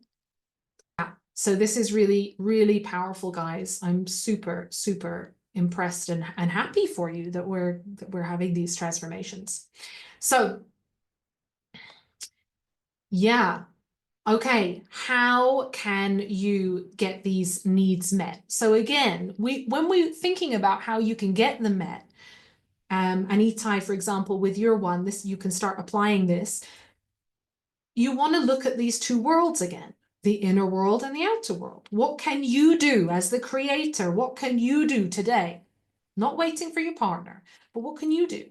So this is really, really powerful, guys. I'm super, super impressed and happy for you that we're having these transformations. So yeah, okay, how can you get these needs met? So again, when we're thinking about how you can get them met, and Itai, for example, with your one, this you can start applying this. You want to look at these 2 worlds again. The inner world and the outer world. What can you do as the creator? What can you do today? Not waiting for your partner, but what can you do?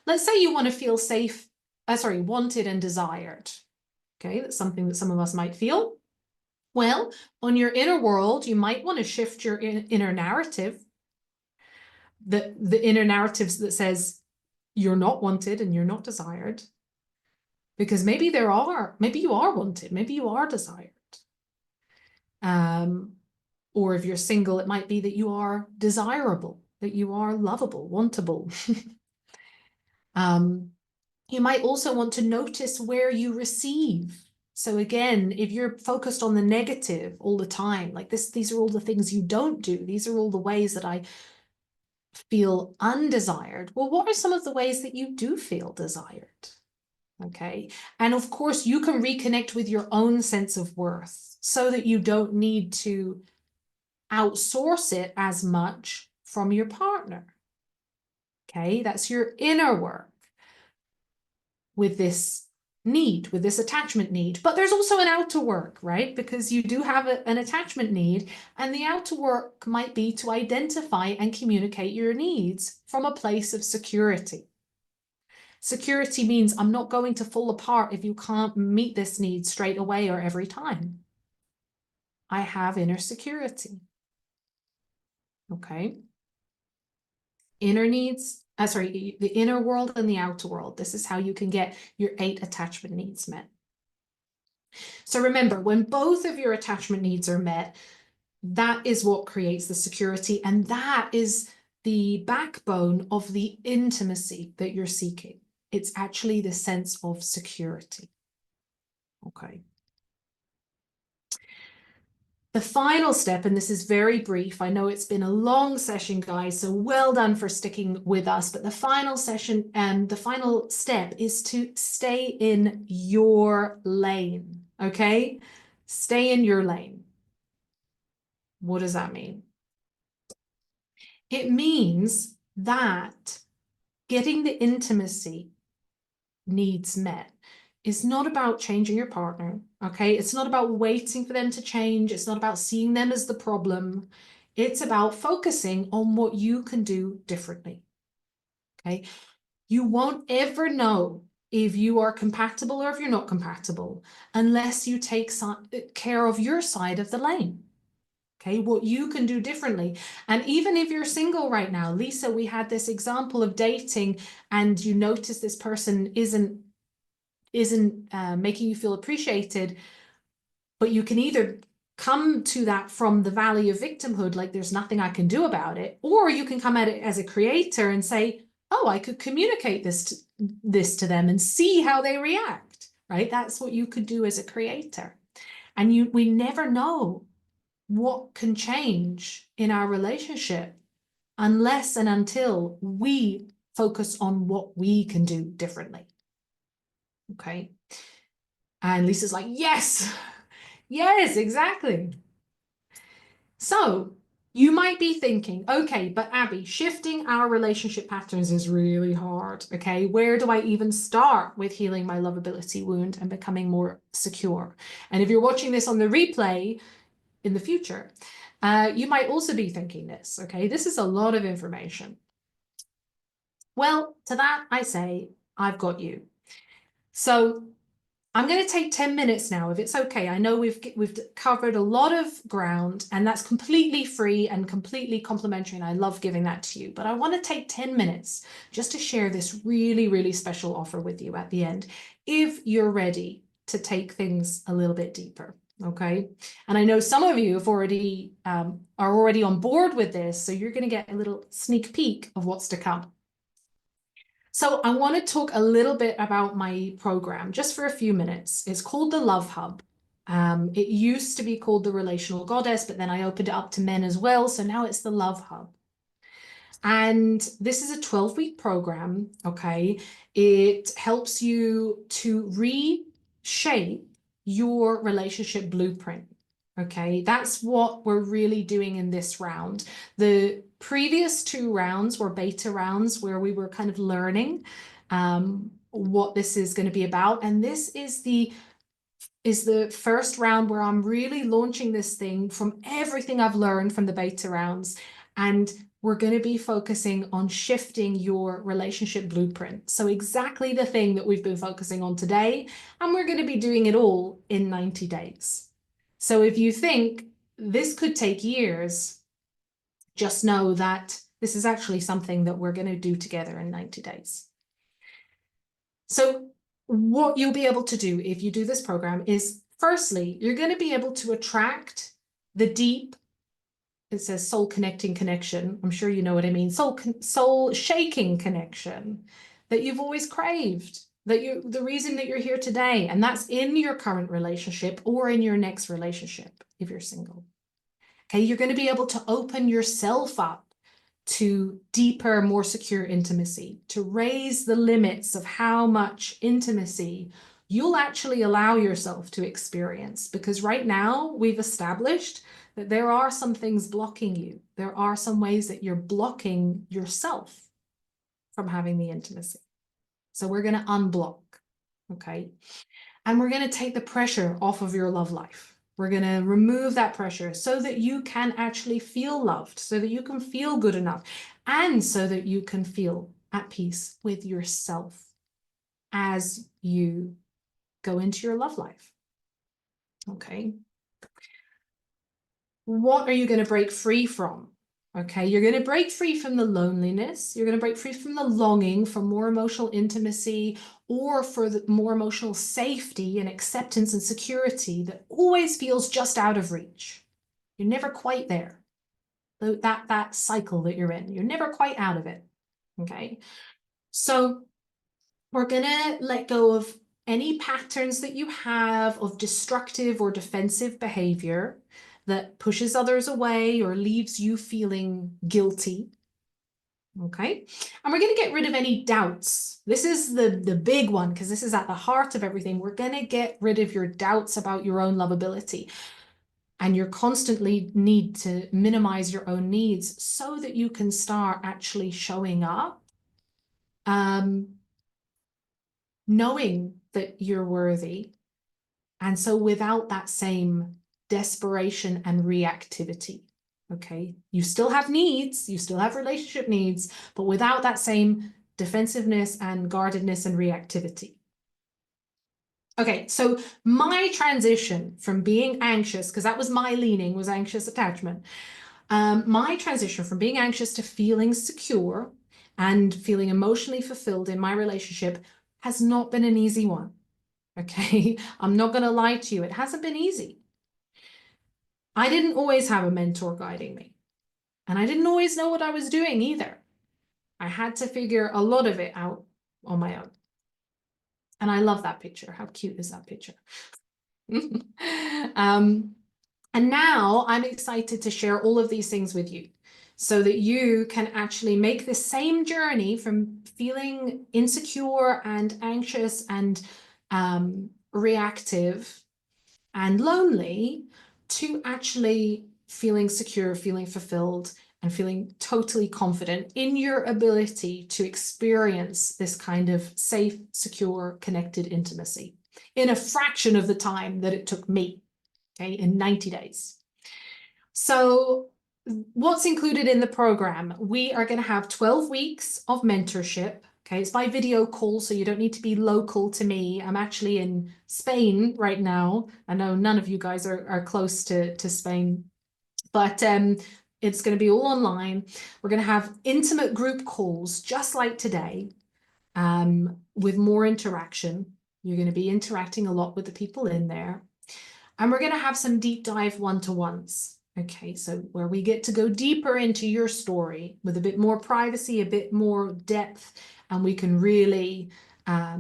Let's say you want to feel safe, wanted and desired. Okay, that's something that some of us might feel. Well, on your inner world, you might want to shift your inner narrative. The inner narratives that says you're not wanted and you're not desired. Because maybe you are wanted, maybe you are desired. Or if you're single, it might be that you are desirable, that you are lovable, wantable. You might also want to notice where you receive. So again, if you're focused on the negative all the time, like these are all the things you don't do. These are all the ways that I feel undesired. Well, what are some of the ways that you do feel desired? Okay. And of course, you can reconnect with your own sense of worth so that you don't need to outsource it as much from your partner. Okay. That's your inner work with this need, with this attachment need. But there's also an outer work, right? Because you do have an attachment need, and the outer work might be to identify and communicate your needs from a place of security. Security means I'm not going to fall apart if you can't meet this need straight away or every time. I have inner security. Okay. Inner needs, the inner world and the outer world. This is how you can get your 8 attachment needs met. So remember, when both of your attachment needs are met, that is what creates the security, and that is the backbone of the intimacy that you're seeking. It's actually the sense of security. Okay. The final step, and this is very brief, I know it's been a long session, guys, so well done for sticking with us, but the final session and the final step is to stay in your lane, okay? Stay in your lane. What does that mean? It means that getting the intimacy needs met is not about changing your partner, okay? It's not about waiting for them to change. It's not about seeing them as the problem. It's about focusing on what you can do differently, okay? You won't ever know if you are compatible or if you're not compatible, unless you take care of your side of the lane. Okay, what you can do differently. And even if you're single right now, Lisa, we had this example of dating and you notice this person isn't making you feel appreciated, but you can either come to that from the valley of victimhood, like there's nothing I can do about it, or you can come at it as a creator and say, oh, I could communicate this to them and see how they react, right? That's what you could do as a creator. And we never know what can change in our relationship unless and until we focus on what we can do differently. Okay. And Lisa's like, yes, yes, exactly. So you might be thinking, okay, but Abby, shifting our relationship patterns is really hard. Okay, where do I even start with healing my lovability wound and becoming more secure? And if you're watching this on the replay in the future, you might also be thinking this. Okay, this is a lot of information. Well, to that I say, I've got you. So I'm going to take 10 minutes now, if it's okay. I know we've covered a lot of ground, and that's completely free and completely complimentary, and I love giving that to you. But I want to take 10 minutes just to share this really, really special offer with you at the end, if you're ready to take things a little bit deeper. Okay. And I know some of you have already are already on board with this, so you're going to get a little sneak peek of what's to come. So I want to talk a little bit about my program just for a few minutes. It's called the Love Hub. It used to be called the Relational Goddess, but then I opened it up to men as well. So now it's the Love Hub. And this is a 12-week program, okay? It helps you to reshape your relationship blueprint. Okay, that's what we're really doing in this round. The previous 2 rounds were beta rounds where we were kind of learning what this is going to be about. And this is the first round where I'm really launching this thing from everything I've learned from the beta rounds. And we're going to be focusing on shifting your relationship blueprint. So exactly the thing that we've been focusing on today, and we're going to be doing it all in 90 days. So if you think this could take years, just know that this is actually something that we're going to do together in 90 days. So what you'll be able to do if you do this program is, firstly, you're going to be able to attract the deep, it says soul connecting connection. I'm sure you know what I mean. Soul shaking connection that you've always craved, the reason that you're here today, and that's in your current relationship or in your next relationship if you're single. Okay, you're going to be able to open yourself up to deeper, more secure intimacy, to raise the limits of how much intimacy you'll actually allow yourself to experience. Because right now we've established that there are some things blocking you. There are some ways that you're blocking yourself from having the intimacy. So we're going to unblock, okay? And we're going to take the pressure off of your love life. We're going to remove that pressure so that you can actually feel loved, so that you can feel good enough, and so that you can feel at peace with yourself as you go into your love life. Okay. What are you going to break free from? Okay, you're going to break free from the loneliness. You're going to break free from the longing for more emotional intimacy or for the more emotional safety and acceptance and security that always feels just out of reach. You're never quite there. That cycle that you're in, you're never quite out of it. Okay, so we're going to let go of any patterns that you have of destructive or defensive behavior that pushes others away or leaves you feeling guilty. Okay, and we're going to get rid of any doubts. This is the big one, because this is at the heart of everything. We're going to get rid of your doubts about your own lovability and your constantly need to minimize your own needs so that you can start actually showing up, knowing that you're worthy. And so without that same desperation and reactivity, okay? You still have needs, you still have relationship needs, but without that same defensiveness and guardedness and reactivity. Okay, so my transition from being anxious, because that was my leaning, was anxious attachment. My transition from being anxious to feeling secure and feeling emotionally fulfilled in my relationship has not been an easy one. Okay, I'm not going to lie to you. It hasn't been easy. I didn't always have a mentor guiding me, and I didn't always know what I was doing either. I had to figure a lot of it out on my own. And I love that picture. How cute is that picture? And now I'm excited to share all of these things with you so that you can actually make the same journey from feeling insecure and anxious and reactive and lonely to actually feeling secure, feeling fulfilled, and feeling totally confident in your ability to experience this kind of safe, secure, connected intimacy in a fraction of the time that it took me, okay, in 90 days. So what's included in the program? We are going to have 12 weeks of mentorship. Okay, it's by video call, so you don't need to be local to me. I'm actually in Spain right now. I know none of you guys are close to Spain, but it's going to be all online. We're going to have intimate group calls just like today, with more interaction. You're going to be interacting a lot with the people in there. And we're going to have some deep dive one-to-ones. Okay, so where we get to go deeper into your story with a bit more privacy, a bit more depth, and we can really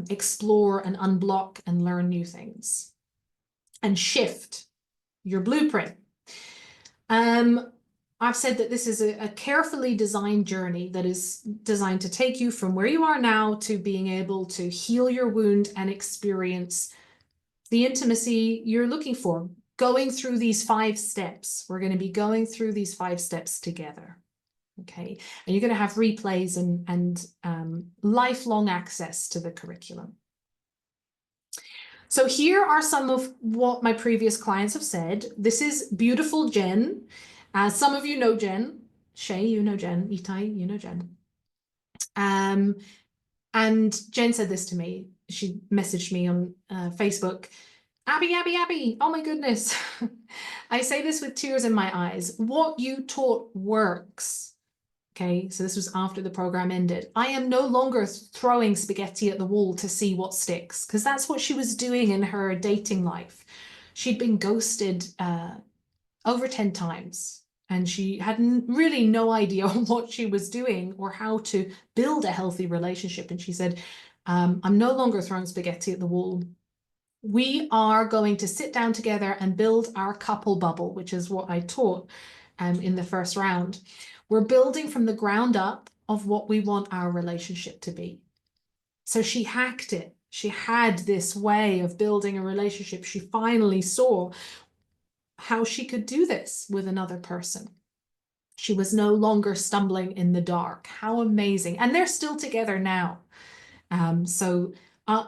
explore and unblock and learn new things and shift your blueprint. I've said that this is a carefully designed journey that is designed to take you from where you are now to being able to heal your wound and experience the intimacy you're looking for, going through these 5 steps. We're going to be going through these 5 steps together. Okay, and you're going to have replays and lifelong access to the curriculum. So here are some of what my previous clients have said. This is beautiful Jen. Some of you know Jen. Shay, you know Jen. Itai, you know Jen. And Jen said this to me. She messaged me on Facebook. Abby, oh my goodness. I say this with tears in my eyes. What you taught works. Okay, so this was after the program ended. I am no longer throwing spaghetti at the wall to see what sticks, because that's what she was doing in her dating life. She'd been ghosted over 10 times, and she had really no idea what she was doing or how to build a healthy relationship. And she said, I'm no longer throwing spaghetti at the wall. We are going to sit down together and build our couple bubble, which is what I taught in the first round. We're building from the ground up of what we want our relationship to be. So she hacked it. She had this way of building a relationship. She finally saw how she could do this with another person. She was no longer stumbling in the dark. How amazing. And they're still together now.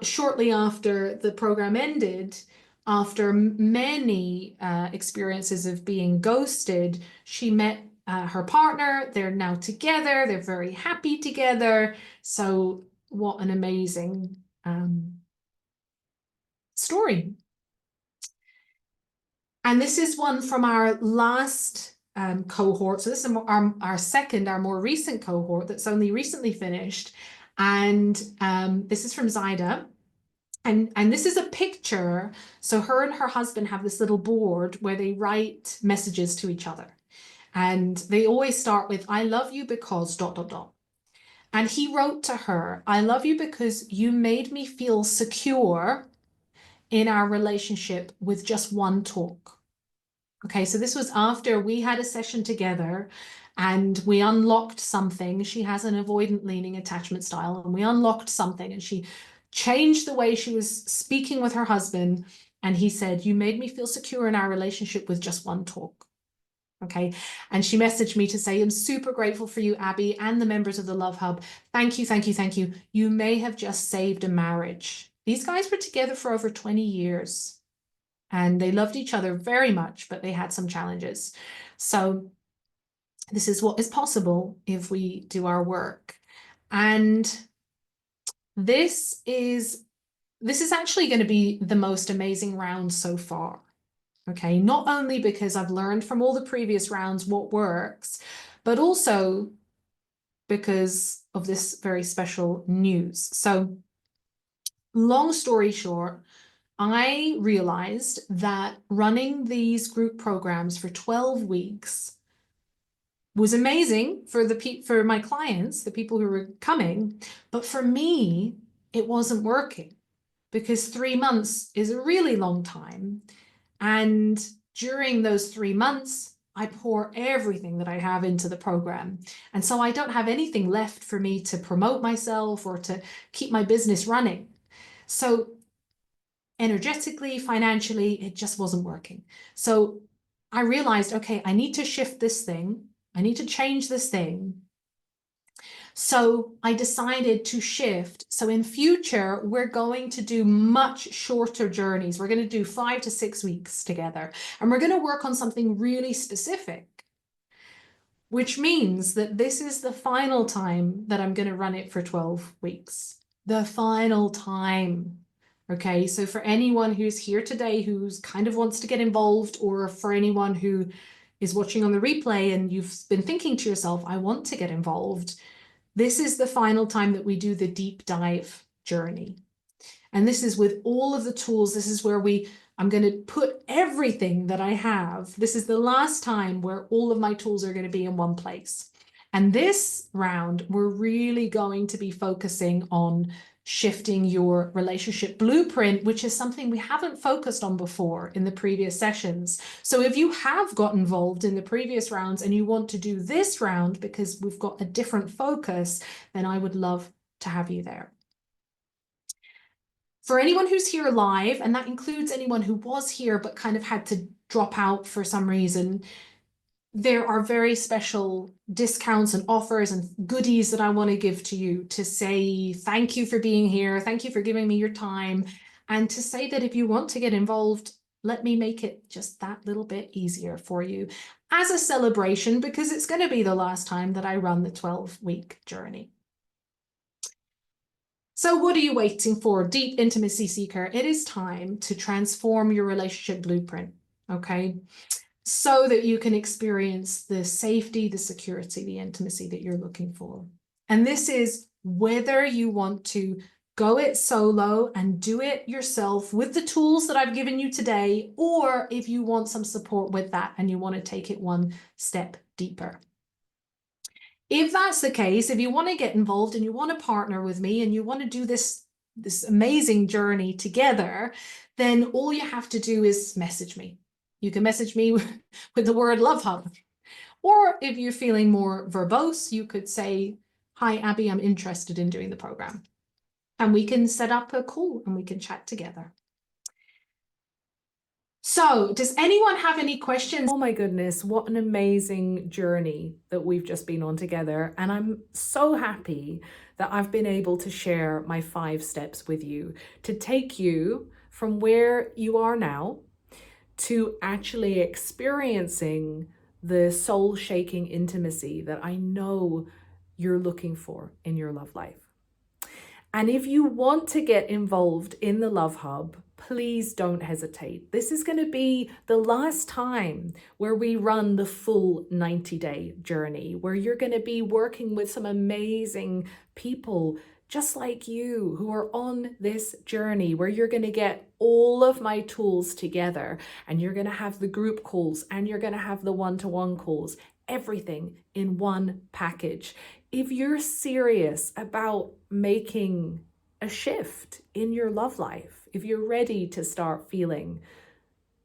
Shortly after the program ended, after many experiences of being ghosted, she met her partner. They're now together. They're very happy together. So what an amazing story. And this is one from our last cohort. So this is our second, our more recent cohort that's only recently finished. And this is from Zaida. And this is a picture. So her and her husband have this little board where they write messages to each other. And they always start with, I love you because ... And he wrote to her, I love you because you made me feel secure in our relationship with just one talk. Okay, so this was after we had a session together and we unlocked something. She has an avoidant leaning attachment style, and we unlocked something, and she changed the way she was speaking with her husband. And he said, you made me feel secure in our relationship with just one talk. Okay, and she messaged me to say, I'm super grateful for you, Abby, and the members of the Love Hub. Thank you, thank you, thank you. You may have just saved a marriage. These guys were together for over 20 years. And they loved each other very much, but they had some challenges. So this is what is possible if we do our work. And this is this is actually going to be the most amazing round so far. Okay, not only because I've learned from all the previous rounds what works, but also because of this very special news. So, long story short, I realized that running these group programs for 12 weeks was amazing for my clients, the people who were coming, but for me, it wasn't working because 3 months is a really long time. And during those 3 months, I pour everything that I have into the program. And so I don't have anything left for me to promote myself or to keep my business running. So energetically, financially, it just wasn't working. So I realized, okay, I need to shift this thing. I need to change this thing. So I decided to shift. So in future, we're going to do much shorter journeys. We're going to do 5 to 6 weeks together, and we're going to work on something really specific, which means that this is the final time that I'm going to run it for 12 weeks. The final time. Okay, so for anyone who's here today who's kind of wants to get involved, or for anyone who is watching on the replay and you've been thinking to yourself, I want to get involved, this is the final time that we do the deep dive journey. And this is with all of the tools. This is where I'm going to put everything that I have. This is the last time where all of my tools are going to be in one place. And this round, we're really going to be focusing on shifting your relationship blueprint, which is something we haven't focused on before in the previous sessions. So if you have got involved in the previous rounds and you want to do this round because we've got a different focus, then I would love to have you there. For anyone who's here live, and that includes anyone who was here but kind of had to drop out for some reason, there are very special discounts and offers and goodies that I want to give to you to say thank you for being here, thank you for giving me your time, and to say that if you want to get involved, let me make it just that little bit easier for you as a celebration, because it's going to be the last time that I run the 12-week journey. So what are you waiting for, Deep Intimacy Seeker? It is time to transform your relationship blueprint, okay? So that you can experience the safety, the security, the intimacy that you're looking for. And this is whether you want to go it solo and do it yourself with the tools that I've given you today, or if you want some support with that and you want to take it one step deeper. If that's the case, if you want to get involved and you want to partner with me and you want to do this amazing journey together, then all you have to do is message me. You can message me with the word Love Hub. Or if you're feeling more verbose, you could say, hi, Abby, I'm interested in doing the program. And we can set up a call and we can chat together. So, does anyone have any questions? Oh my goodness, what an amazing journey that we've just been on together. And I'm so happy that I've been able to share my 5 steps with you to take you from where you are now to actually experiencing the soul-shaking intimacy that I know you're looking for in your love life. And if you want to get involved in the Love Hub, please don't hesitate. This is going to be the last time where we run the full 90-day journey, where you're going to be working with some amazing people just like you who are on this journey, where you're going to get all of my tools together and you're going to have the group calls and you're going to have the one-to-one calls, everything in one package. If you're serious about making a shift in your love life, if you're ready to start feeling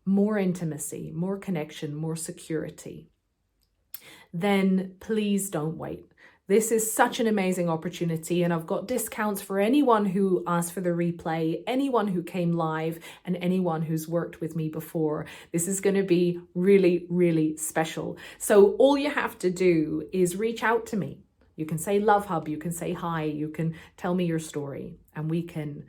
more intimacy, more connection, more security, then please don't wait. This is such an amazing opportunity, and I've got discounts for anyone who asked for the replay, anyone who came live, and anyone who's worked with me before. This is going to be really, really special. So all you have to do is reach out to me. You can say Love Hub, you can say hi, you can tell me your story, and we can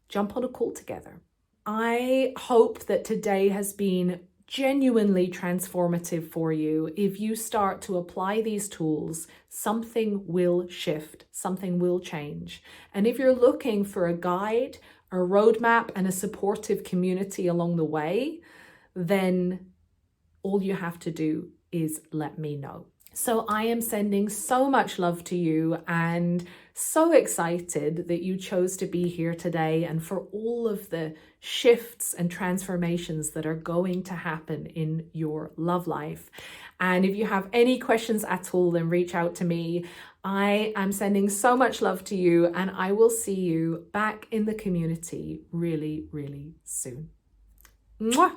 jump on a call together. I hope that today has been genuinely transformative for you. If you start to apply these tools, something will shift, something will change. And if you're looking for a guide a roadmap and a supportive community along the way, then all you have to do is let me know. So I am sending so much love to you and so excited that you chose to be here today and for all of the shifts and transformations that are going to happen in your love life. And if you have any questions at all, then reach out to me. I am sending so much love to you, and I will see you back in the community really, really soon. Mwah!